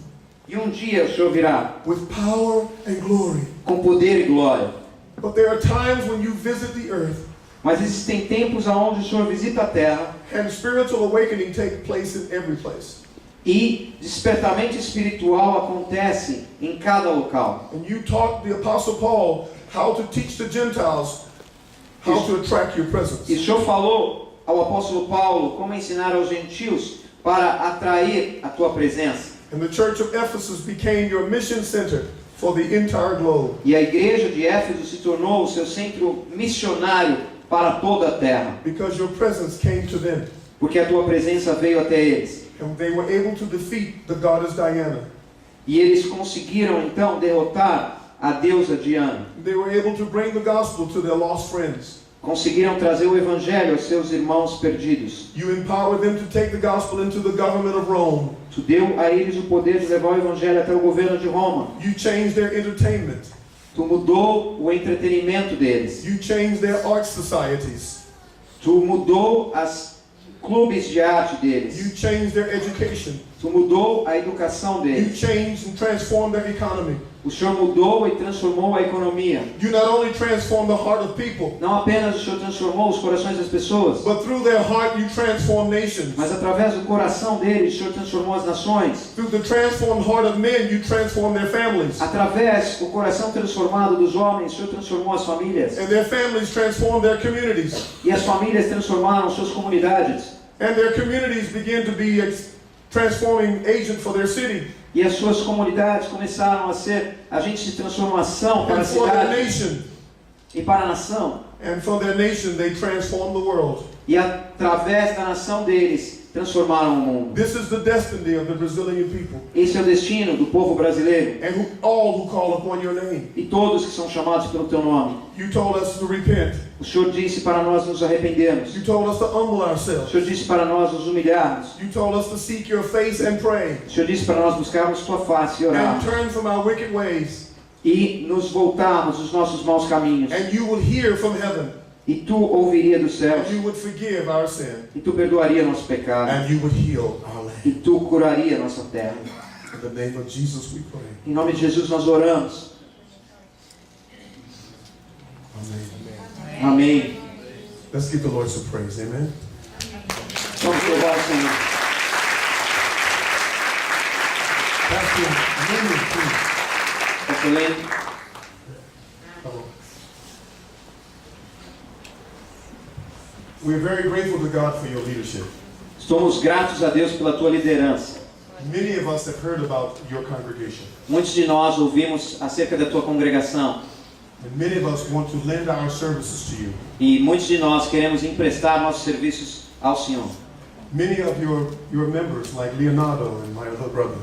E um dia o Senhor virá with power and glory. com poder e glória. But there are times when you visit the earth Mas existem tempos onde o Senhor visita a terra and spiritual awakening takes place in every place. e despertamento espiritual acontece em cada local. And you taught the Apostle Paul how to teach the Gentiles how to attract your E o presence. Senhor falou ao apóstolo Paulo como ensinar aos gentios para atrair a tua presença. And the church of Ephesus became your mission center for the entire globe. E a igreja de Éfeso se tornou o seu centro missionário para toda a terra, Because your presence came to them. porque a tua presença veio até eles. And they were able to defeat the goddess Diana. E eles conseguiram então derrotar a deusa Diana. They were able to bring the gospel to their lost friends. Conseguiram trazer o evangelho aos seus irmãos perdidos. You empowered them to take the gospel into the government of Rome. Tu deu a eles o poder de levar o evangelho até o governo de Roma. You changed their entertainment. Tu mudou o entretenimento deles. You changed their art societies. Tu mudou as clubes de arte deles. You changed their education. Tu mudou a educação You deles. changed and transformed their economy. O Senhor mudou e transformou a economia. You not only transformed the heart of people, Não apenas o Senhor transformou os corações das pessoas, but through their heart you transform nations. mas através do coração deles o Senhor transformou as nações. Through the transformed heart of men you transform their families. Através do coração transformado dos homens, o Senhor transformou as famílias. And their families transform their communities. E as famílias transformaram suas comunidades. And their communities begin to be a transforming agent for their city. E as suas comunidades começaram a ser agentes de transformação para a And for their cidade nation. e para a nação. And for their nation they transform the world. E através da nação deles, transformaram o mundo. This is the destiny of the Brazilian people. Esse é o destino do povo brasileiro And all who call upon your name. e todos que são chamados pelo teu nome. You told us to repent. O Senhor disse para nós nos arrependermos. You told us to humble O ourselves. Senhor disse para nós nos humilharmos. You told us to seek your face and pray. O Senhor disse para nós buscarmos tua face e And orarmos. turn from our wicked ways. E nos voltarmos dos nossos maus caminhos. And you will hear from heaven. E tu ouviria dos céus. And you would forgive our sin. E tu perdoaria nosso pecado. And you would heal our land. E tu curaria nossa terra. In the name of Jesus we pray. Em nome de Jesus nós oramos. Amen. Amém. Let's give the Lord some praise. Amen. Vamos louvar o Senhor. Pastor Leonard, please. Pastor Lênin. Come on. We're very grateful to God for your leadership. Somos gratos a Deus pela tua liderança. Many of us have heard about your congregation. Muitos de nós ouvimos acerca da tua congregação. And many of us want to lend our services to you. E muitos de nós queremos emprestar nossos serviços ao Senhor. Many of your members, like Leonardo and my other brother,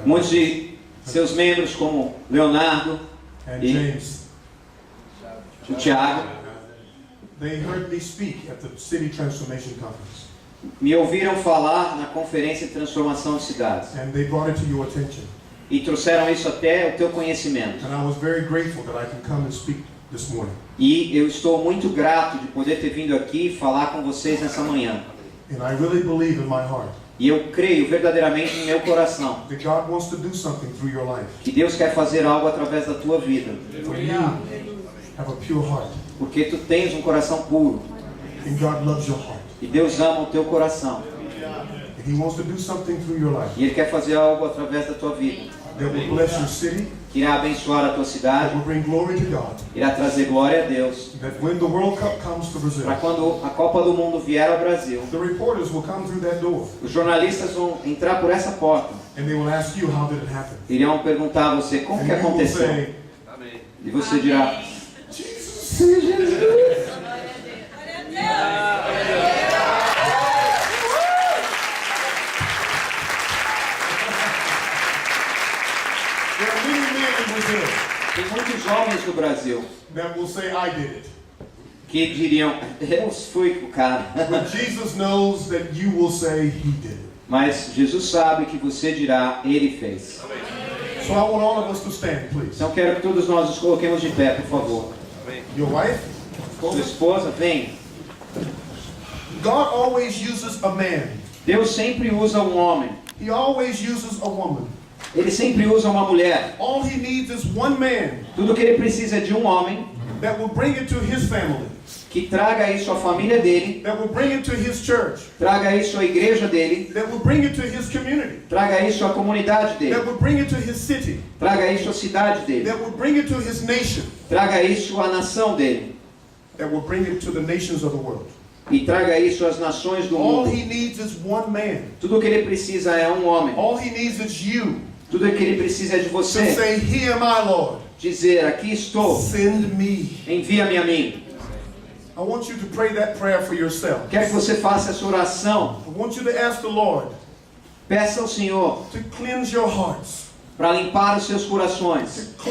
Muitos de seus membros, como Leonardo and e James, o Tiago, they heard me speak at the City Transformation Conference. me ouviram falar na Conferência de Transformação de Cidades. And they brought it to your attention. E trouxeram isso até o teu conhecimento. And I was very grateful that I can come and speak this morning. E eu estou muito grato de poder ter vindo aqui falar com vocês nessa manhã. And I really believe in my heart E eu creio verdadeiramente em meu coração that God wants to do something through your life. que Deus quer fazer algo através da tua vida. For you have a pure heart. Porque tu tens um coração puro. And God loves your heart. E Deus ama o teu coração. And He wants to do something through your life E Ele quer fazer algo através da tua vida. that will bless your city, Que irá abençoar a tua that cidade. will bring glory to God. Irá trazer glória a Deus. That when the World Cup comes to Brazil, Para quando a Copa do Mundo vier ao Brasil, the reporters will come through that door os jornalistas vão entrar por essa porta. and they will ask you, how did it happen? Irão perguntar a você como And que you will aconteceu. say, E você dirá: there are many men in Brazil tem muitos homens no Brasil that will say, I did it. que diriam: eu fui o cara. But Jesus knows that you will say, He did it. Mas Jesus sabe que você dirá: ele fez. So I want all of us to stand, please. Então quero que todos nós nos coloquemos de pé, por favor. Your wife? Sua esposa, vem. God always uses a man. Deus sempre usa um homem. He always uses a woman. Ele sempre usa uma mulher. All he needs is one man Tudo que ele precisa é de um homem that will bring it to his family, que traga isso à família dele, that will bring it to his church, traga isso à igreja dele, that will bring it to his community, traga isso à comunidade that dele, will bring it to his city, traga isso à cidade dele, that will bring it to his nation, traga isso à nação dele that will bring it to the nations of the world. e traga isso às nações do All mundo. he needs is one man. Tudo que ele precisa é um homem. All he needs is you Tudo que ele precisa é de to você. say, Here am I, Lord. Dizer: aqui estou, Send me. envia-me a mim. I want you to pray that prayer for yourself. Quero que você faça essa oração. I want you to ask the Lord Peça ao Senhor to cleanse your hearts, para limpar os seus corações, to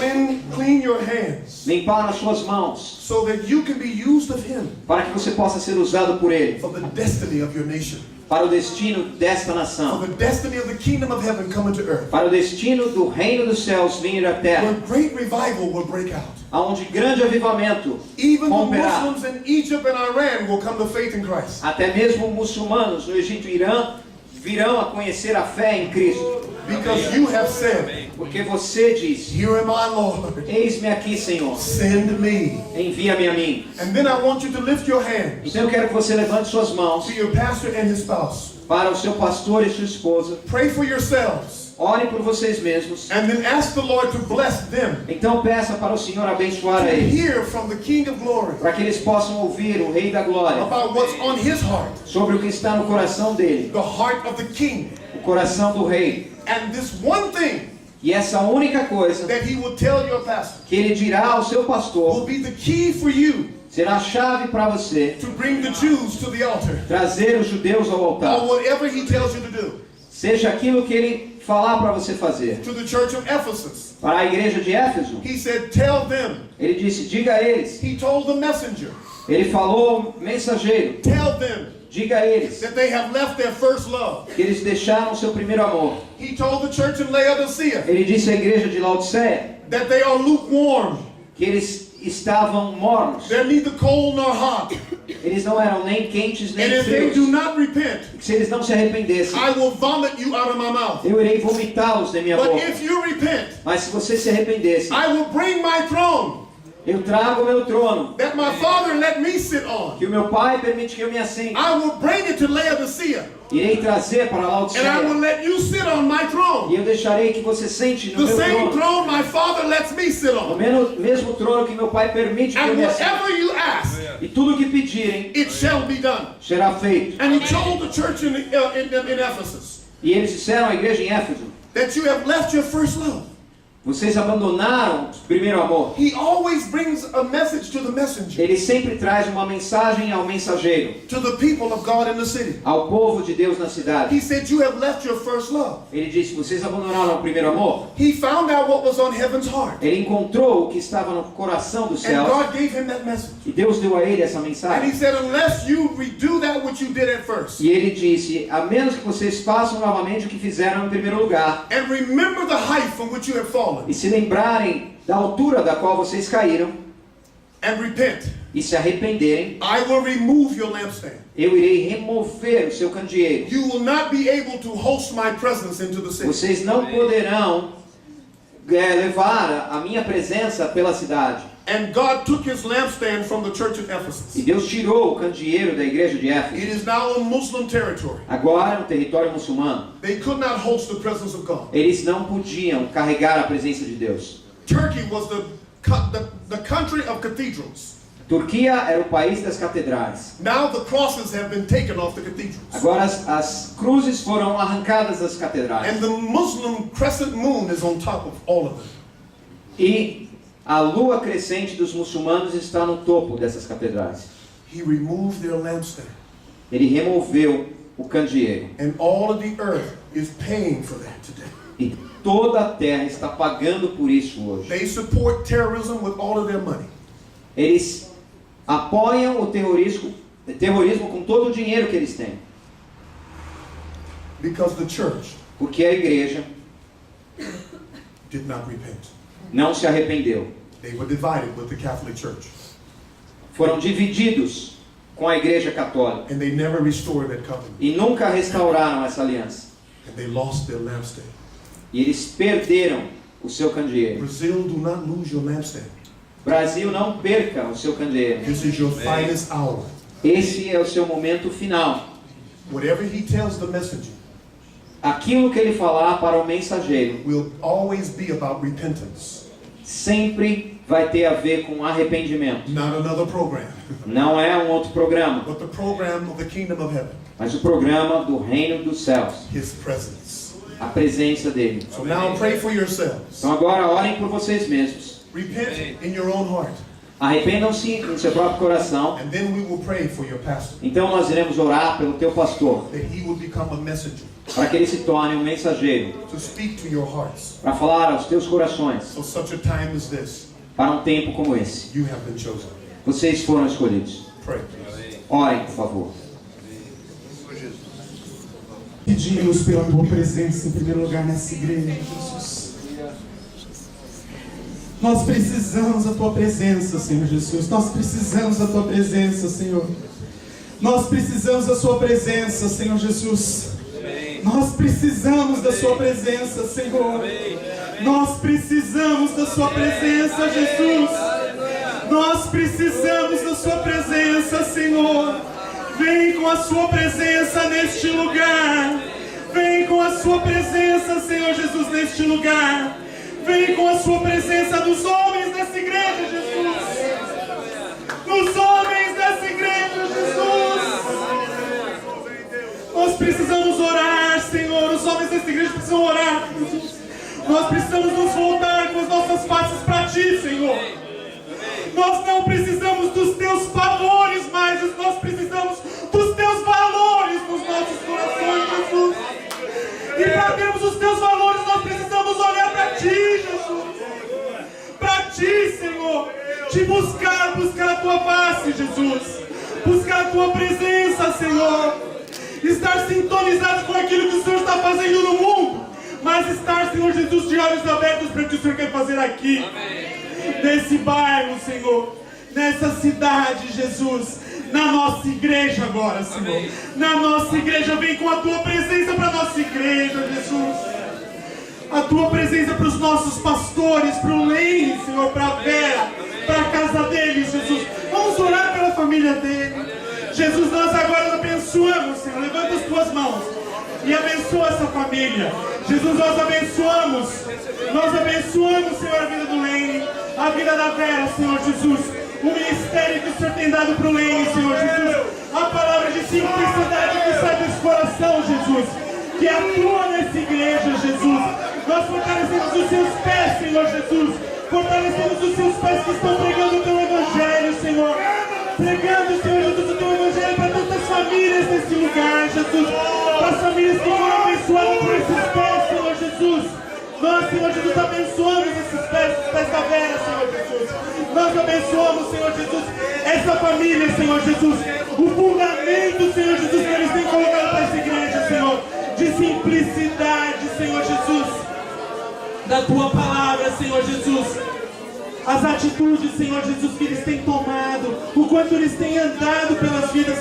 clean your hands, limpar as suas mãos, so that you can be used of Him para que você possa ser usado por Ele, for the destiny of your nation, para o destino desta for nação, the destiny of the kingdom of heaven coming to earth, para o destino do reino dos céus vir à terra, where great revival will break out. aonde grande avivamento Even the romperá. Muslims in Egypt and Iran will come to faith in Christ. Até mesmo muçulmanos no Egito e Irã virão a conhecer a fé em Cristo, Because you have said, porque você disse: Here am I, Lord. eis-me aqui, Senhor, Send me. envia-me a mim. And then I want you to lift your hands Então eu quero que você levante suas mãos to your pastor and his spouse. para o seu pastor e sua esposa. Pray for yourselves. Ore por vocês mesmos. And then ask the Lord to bless them. Então peça para o Senhor abençoar To a eles, hear from the King of Glory para que eles possam ouvir o Rei da Glória about what's on his heart, sobre o que está no coração dele, the heart of the King. o coração do Rei. And this one thing E essa única coisa that he will tell your pastor que ele dirá ao seu will pastor be the key for you será a chave para você to bring the Jews to the altar, trazer os judeus ao or altar. whatever he tells you to do. Seja aquilo que ele falar para você fazer. To the church of Ephesus, Para a igreja de Éfeso, he said, tell them. ele disse: diga a eles. He told the messenger, Ele falou ao mensageiro: tell them diga a eles that they have left their first love. que eles deixaram o seu primeiro amor. He told the church in Laodicea Ele disse à igreja de Laodiceia that they are lukewarm. que eles estavam mornos, They're neither cold nor hot. Eles não eram nem quentes nem And if they do frios. not repent, Se eles não se arrependessem, I will vomit you out of my mouth. eu irei vomitá-los da minha But boca. if you repent, Mas se você se arrependesse, I will bring my throne eu trago o meu trono, that my Father let me sit on. que o meu Pai permite que eu me assente. I will bring it to Laodicea, Irei trazer para and I will Laodiceia. let you sit on my E throne. eu deixarei que você sente no The meu same trono. throne my Father lets me sit O on. mesmo trono que meu Pai permite que eu And me assente. whatever you ask, E tudo que pedirem it shall be done. será feito. And he told the church in Ephesus E eles disseram à igreja em Éfeso: that you have left your first love. vocês abandonaram o primeiro amor. He always brings a message to the messenger, Ele sempre traz uma mensagem ao mensageiro, to the people of God in the city. ao povo de Deus na cidade. He said, you have left your first love. Ele disse: vocês abandonaram o primeiro amor. He found out what was on heaven's heart. Ele encontrou o que estava no coração do And céu. God gave him that message. E Deus deu a ele essa And he mensagem. said, unless you redo that which you did at first, E ele disse: a menos que vocês façam novamente o que fizeram em primeiro lugar, and remember the height from which you have fallen, e se lembrarem da altura da qual vocês caíram, and repent, e se arrependerem, I will remove your lampstand. eu irei remover o seu candeeiro. You will not be able to host my presence into the city. Vocês não poderão levar a minha presença pela cidade. And God took his lampstand from the church of E Ephesus. Deus tirou o candeeiro da igreja de It Éfeso. is now a Muslim territory. Agora é um território muçulmano. They could not host the presence of God. Eles não podiam carregar a presença de Deus. Turkey was the country of cathedrals. Turquia era o país das catedrais. Now the crosses have been taken off the cathedrals. Agora as cruzes foram arrancadas das catedrais. And the Muslim crescent moon is on top of all of them. E a lua crescente dos muçulmanos está no topo dessas catedrais. He removed their lampstand. Ele removeu o candeeiro. And all of the earth is paying for that today. E toda a terra está pagando por isso hoje. They support terrorism with all of their money. Eles apoiam o terrorismo com todo o dinheiro que eles têm. Because the church Porque a igreja did not repent. não se arrependeu. They were divided with the Catholic Church. Foram divididos com a igreja católica. And they never restored that covenant. E nunca restauraram essa aliança. And they lost their lampstand. E eles perderam o seu candeeiro. Brazil, do not lose your lampstand. Brasil, não perca o seu candeeiro. This is your finest hour. Esse é o seu momento final. Whatever he tells the messenger Aquilo que ele falar para o mensageiro will always be about repentance. sempre vai ter a ver com arrependimento. Not another program, Não é um outro programa, but the program of the kingdom of heaven. mas o programa do reino dos céus. His presence. A presença dele. So now pray for yourselves. Então agora orem por vocês mesmos. Repent in your own heart. Arrependam-se em seu próprio coração. And then we will pray for your pastor, Então nós iremos orar pelo teu pastor, that he will become a messenger para que ele se torne um mensageiro, to speak to your hearts. para falar aos teus corações, For such a time as this, para um tempo como esse. you have been chosen. Vocês foram escolhidos. Pray. Orem, por favor. Pedimos pela tua presença em primeiro lugar nessa igreja, Jesus. Nós precisamos da tua presença, Senhor Jesus. Nós precisamos da tua presença, Senhor. Nós precisamos da sua presença, Senhor Jesus. Nós precisamos da sua presença, Senhor. Nós precisamos da sua presença, Jesus. Nós precisamos da sua presença, Senhor. Vem com a sua presença neste lugar. Vem com a sua presença, Senhor Jesus, neste lugar. Vem com a sua presença nos homens dessa igreja, Jesus. Nos homens dessa igreja, Jesus. Nós precisamos orar, Senhor. Os homens dessa igreja precisam orar, Jesus. Nós precisamos nos voltar com as nossas faces para Ti, Senhor. Nós não precisamos dos Teus favores mais, nós precisamos dos Teus valores nos nossos corações, Jesus. E para termos os Teus valores, nós precisamos olhar para Ti, Jesus. Para Ti, Senhor. Te buscar a Tua face, Jesus. Buscar a Tua presença, Senhor. Estar sintonizado com aquilo que o Senhor está fazendo no mundo. Mas estar, Senhor Jesus, de olhos abertos para o que o Senhor quer fazer aqui. Nesse bairro, Senhor. Nessa cidade, Jesus. na nossa igreja agora, Senhor. Na nossa igreja, vem com a tua presença para a nossa igreja, Jesus. A tua presença para os nossos pastores, para o Lene, Senhor, para a Vera, para a casa deles, Jesus. Vamos orar pela família dele. Jesus, nós agora abençoamos, Senhor. Levanta as tuas mãos e abençoa essa família. Jesus, nós abençoamos, Senhor, a vida do Lene, a vida da Vera, Senhor Jesus. O ministério que o Senhor tem dado para o Lene, Senhor Jesus. A palavra de simplicidade que sai desse coração, Jesus. Que atua nessa igreja, Jesus. Nós fortalecemos os seus pés, Senhor Jesus. Fortalecemos os seus pés que estão pregando o teu evangelho, Senhor. Pregando, Senhor Jesus, o teu evangelho para tantas famílias nesse lugar, Jesus. Para as famílias que foram abençoadas por esses pés, Senhor Jesus. Nós, Senhor Jesus, abençoamos esses pés, os pés da Vera, Senhor Jesus. Nós abençoamos, Senhor Jesus, essa família, Senhor Jesus. O fundamento, Senhor Jesus, que eles têm colocado para essa igreja, Senhor. De simplicidade, Senhor Jesus. Da tua palavra, Senhor Jesus. As atitudes, Senhor Jesus, que eles têm tomado. O quanto eles têm andado pelas vidas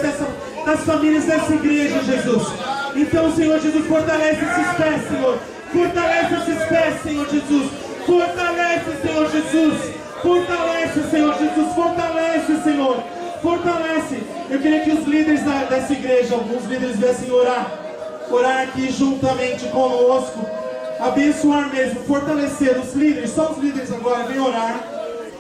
das famílias dessa igreja, Jesus. Então, Senhor Jesus, fortalece esses pés, Senhor. Fortalece esses pés, Senhor Jesus. Fortalece, Senhor Jesus. Fortalece, Senhor Jesus. Fortalece, Senhor. Fortalece. Eu queria que os líderes dessa igreja, alguns líderes viessem orar. Orar aqui juntamente conosco. Abençoar mesmo. Fortalecer os líderes. Só os líderes agora. Vem orar.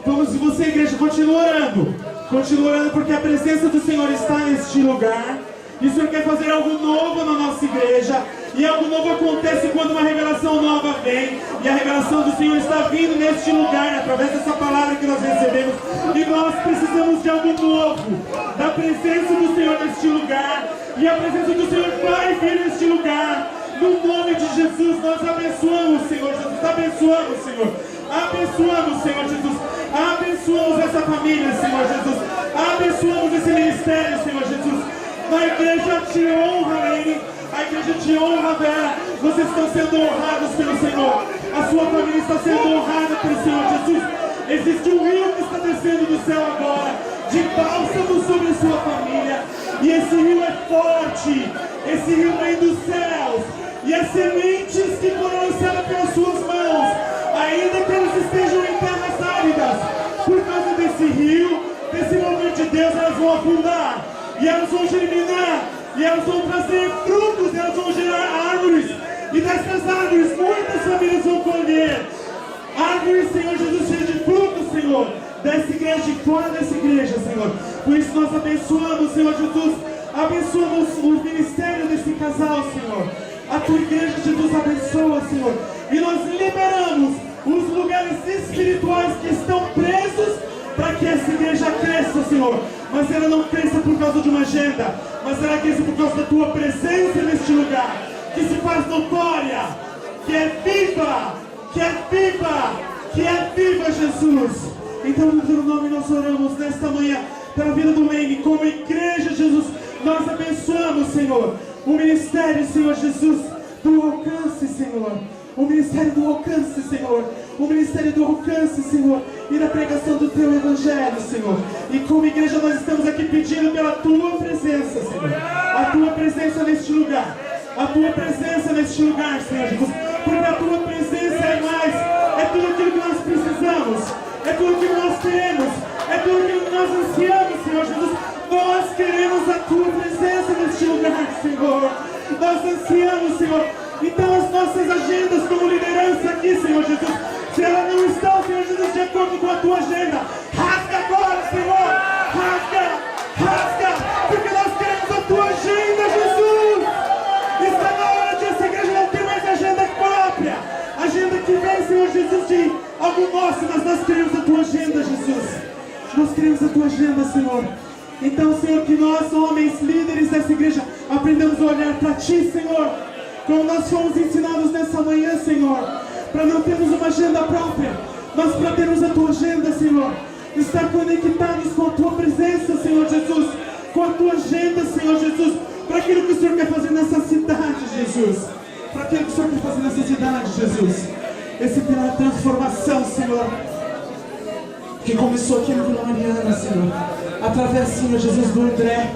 Vamos, e você, igreja, continua orando. Continua orando porque a presença do Senhor está neste lugar. E o Senhor quer fazer algo novo na nossa igreja. E algo novo acontece quando uma revelação nova vem. E a revelação do Senhor está vindo neste lugar, através dessa palavra que nós recebemos. E nós precisamos de algo novo. Da presença do Senhor neste lugar. E a presença do Senhor vai vir neste lugar. No nome de Jesus, nós abençoamos, Senhor Jesus. Abençoamos, Senhor. Abençoamos, Senhor Jesus. Abençoamos essa família, Senhor Jesus. Abençoamos esse ministério, Senhor Jesus. A igreja te honra, Lene. A igreja te honra, Vera. Vocês estão sendo honrados pelo Senhor. A sua família está sendo honrada pelo Senhor Jesus. Existe um rio que está descendo do céu agora, de bálsamo sobre a sua família. E esse rio é forte. Esse rio vem dos céus. E as sementes que foram lançadas pelas suas mãos, ainda que elas estejam em terras áridas, por causa desse rio, desse mover de Deus, elas vão afundar. E elas vão germinar, e elas vão trazer frutos, e elas vão gerar árvores. E dessas árvores, muitas famílias vão colher. Árvores, Senhor Jesus, cheias de frutos, Senhor. Dessa igreja e fora dessa igreja, Senhor. Por isso nós abençoamos, Senhor Jesus. Abençoamos o ministério desse casal, Senhor. A tua igreja, Jesus, abençoa, Senhor. E nós liberamos os lugares espirituais que estão presos para que essa igreja cresça, Senhor. Mas ela não cresça por causa de uma agenda, mas ela cresça por causa da tua presença neste lugar, que se faz notória, que é viva, que é viva, que é viva, Jesus. Então, no teu nome nós oramos nesta manhã pela vida do Lene, como igreja, Jesus. Nós abençoamos, Senhor, o ministério, Senhor Jesus, do alcance, Senhor. O ministério do alcance, Senhor. O ministério do alcance, Senhor. E da pregação do Teu Evangelho, Senhor. E como igreja nós estamos aqui pedindo pela Tua presença, Senhor. A Tua presença neste lugar. A Tua presença neste lugar, Senhor Jesus. Porque a Tua presença é mais. É tudo aquilo que nós precisamos. É tudo aquilo que nós queremos. É tudo aquilo que nós ansiamos, Senhor Jesus. Nós queremos a Tua presença neste lugar, Senhor. Nós ansiamos, Senhor. Então as nossas agendas como liderança aqui, Senhor Jesus, se elas não estão, Senhor Jesus, de acordo com a Tua agenda, rasga agora, Senhor. Rasga, rasga, porque nós queremos a Tua agenda, Jesus. Está na hora de essa igreja não ter mais agenda própria. Agenda que vem, Senhor Jesus, de algo nosso, mas nós queremos a Tua agenda, Jesus. Nós queremos a Tua agenda, Senhor. Então, Senhor, que nós, homens, líderes dessa igreja, aprendamos a olhar para Ti, Senhor, como nós fomos ensinados nessa manhã, Senhor, para não termos uma agenda própria, mas para termos a Tua agenda, Senhor. Estar conectados com a Tua presença, Senhor Jesus, com a Tua agenda, Senhor Jesus, para aquilo que o Senhor quer fazer nessa cidade, Jesus. Para aquilo que o Senhor quer fazer nessa cidade, Jesus. Esse pilar de transformação, Senhor, que começou aqui no Vila Mariana, Senhor. Através, Senhor Jesus, do André.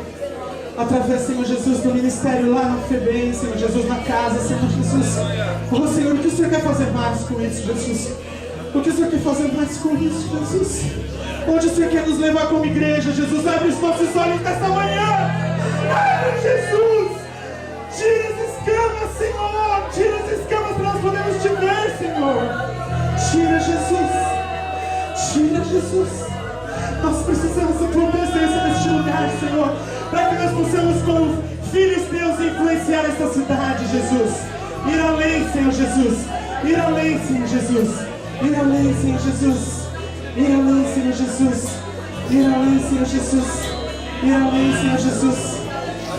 Através, Senhor Jesus, do ministério lá no FEBEM, Senhor Jesus, na casa, Senhor Jesus. Oh, Senhor, o que o Senhor quer fazer mais com isso, Jesus? O que o Senhor quer fazer mais com isso, Jesus? Onde o Senhor quer nos levar como igreja, Jesus? Abre os nossos olhos nesta manhã. Abre, Jesus. Tira as escamas, Senhor. Tira as escamas para nós podermos te ver, Senhor. Tira, Jesus. Tira, Jesus. Nós precisamos da tua presença neste lugar, Senhor, para que nós possamos, como filhos teus, influenciar esta cidade, Jesus. Ir além, Senhor Jesus. Ir além, Senhor Jesus. Ir além, Senhor Jesus. Ir além, Senhor Jesus. Ir além, Senhor Jesus. Ir além, Senhor Jesus.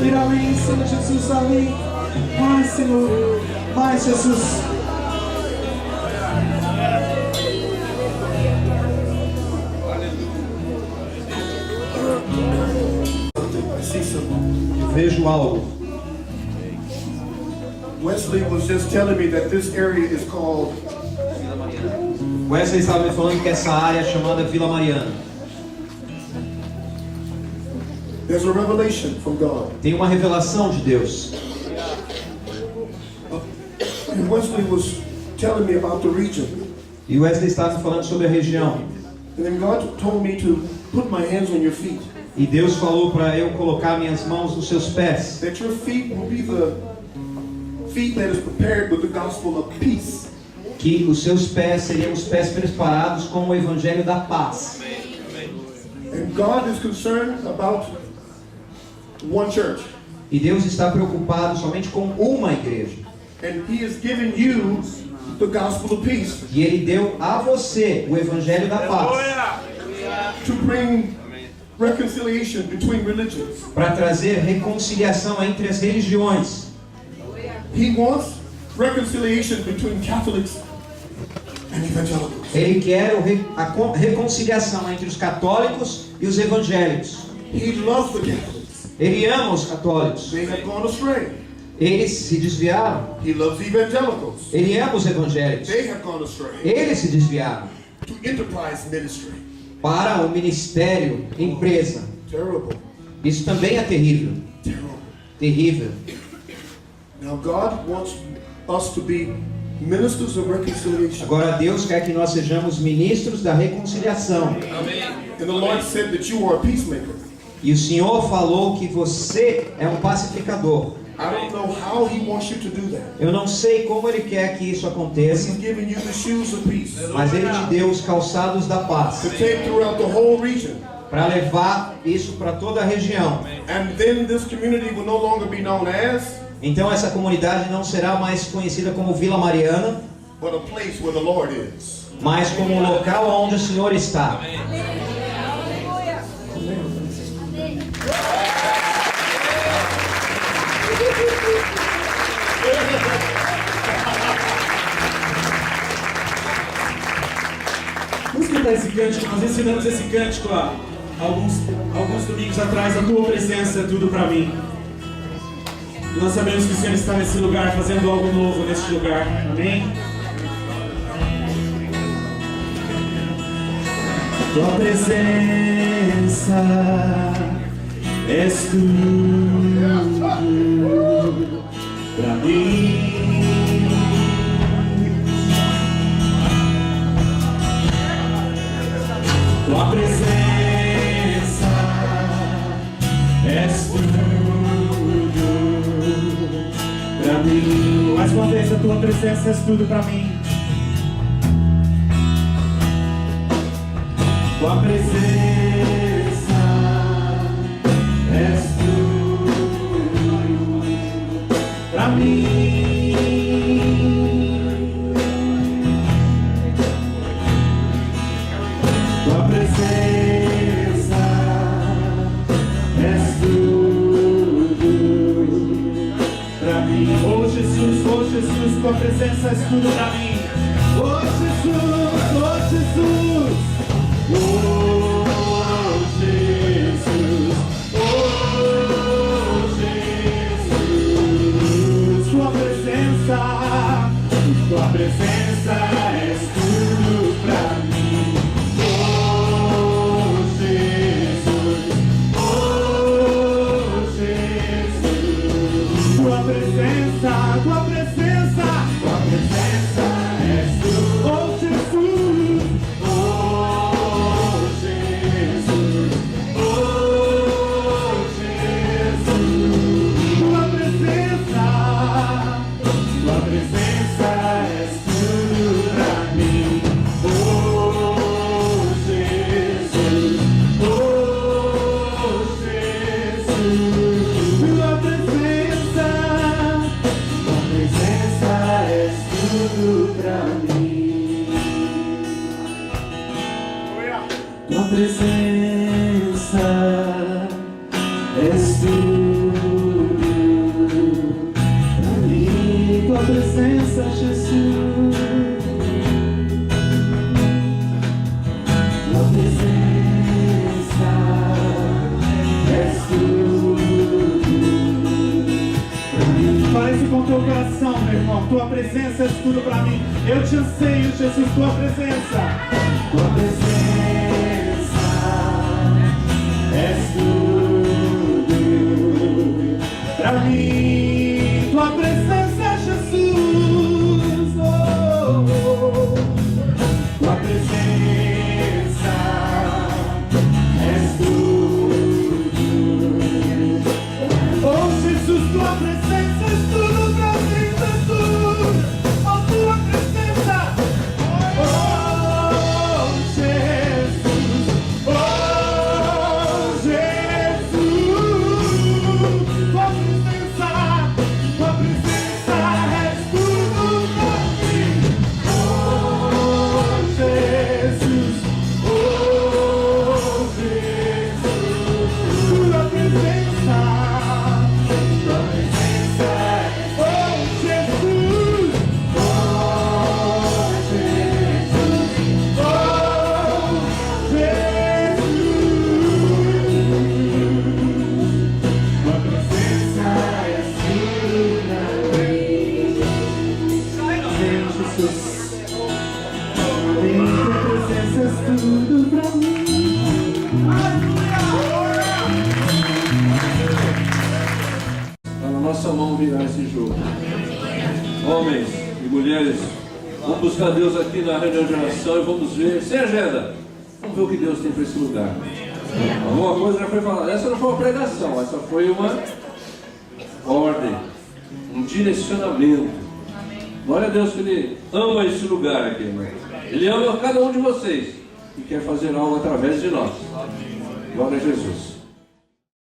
Ir além, Senhor Jesus. Além. Mais, Senhor. Mais, Jesus. Vejo algo. Wesley was just telling me that this area is called Wesley estava me falando que essa área é chamada Vila Mariana. there's a revelation from God. Tem uma revelação de Deus. And Wesley was telling me about the region. E Wesley estava me falando sobre a região. And then God told me to put my hands on your feet. E Deus falou para eu colocar minhas mãos nos seus pés. That your feet will be the feet that is prepared with the gospel of peace. Que os seus pés seriam os pés preparados com o evangelho da paz. And God is concerned about one church. E Deus está preocupado somente com uma igreja. And He has given you the gospel of peace E Ele deu a você o evangelho da paz. to bring reconciliation between religions. Para trazer reconciliação entre as religiões. He wants reconciliation between Catholics and evangelicals. Ele quer a reconciliação entre os católicos e os evangélicos. He loves the Catholics. Ele ama os católicos. They have gone astray. Eles se desviaram. He loves evangelicals. Ele ama os evangélicos. They have gone astray. Eles se desviaram To enterprise ministry. para o ministério, empresa. Terrible. Isso também é terrível. Terrible. Terrível. Now God wants us to be ministers of reconciliation. Agora Deus quer que nós sejamos ministros da reconciliação. And the Lord said that you are a peacemaker. E o Senhor falou que você é um pacificador. I don't know how He wants you to do that. Eu não sei como Ele quer que isso aconteça, He's given you the shoes of peace mas Ele te deu os calçados da paz to take throughout the whole region. para levar isso para toda a região. And then this community will no longer be known as, Então essa comunidade não será mais conhecida como Vila Mariana, but a place where the Lord is. mas como o local onde o Senhor está. Vamos cantar esse cântico. Nós ensinamos esse cântico há alguns domingos atrás. A tua presença é tudo para mim. E nós sabemos que o Senhor está nesse lugar, fazendo algo novo neste lugar. Amém? Tua presença é tudo para mim. Tua presença é tudo pra mim. Mais uma vez, a tua presença é tudo pra mim. Tua presença é tudo pra mim. Tua presença é tudo pra mim. Oh Jesus, tua presença é tudo pra mim. Oh Jesus, oh Jesus, oh Jesus, oh Jesus. Tua presença é tudo pra mim. Oh Jesus, presença, tua presença, tua presença és tu. Oh Jesus, oh Jesus, oh Jesus. Tua presença és tudo pra mim. Oh Jesus, oh Jesus. Tua presença és tudo pra mim. Tua presença és tudo pra mim. Tua presença, Jesus. Tua presença és tudo pra mim. Fala isso com teu coração, meu irmão. Tua presença é tudo pra mim. Eu te anseio, Jesus, tua presença. Tua presença és tudo pra mim. Tua presença, Jesus. Oh, oh, oh. Tua presença és tudo. Oh, Jesus, tua presença és tudo pra mim, Jesus. Oh, tua presença. Oh, Jesus. Oh, Jesus. Tua presença és tudo pra mim. Oh, Jesus. Oh, Jesus. Tua presença. Tua presença. Oh, Jesus. Oh, Jesus. Oh, Jesus. Tua presença é tudo pra mim. Vem, Jesus. Vem, tua presença é tudo pra mim. Está na nossa mão virar esse jogo. Homens e mulheres, vamos buscar Deus aqui na reunião de oração e vamos ver, sem agenda, vamos ver o que Deus tem para esse lugar. Alguma coisa já foi falada. Essa não foi uma pregação, essa foi uma ordem, um direcionamento. Glória a Deus que Ele ama esse lugar aqui, irmão. Ele ama cada um de vocês e quer fazer algo através de nós. Glória a Jesus.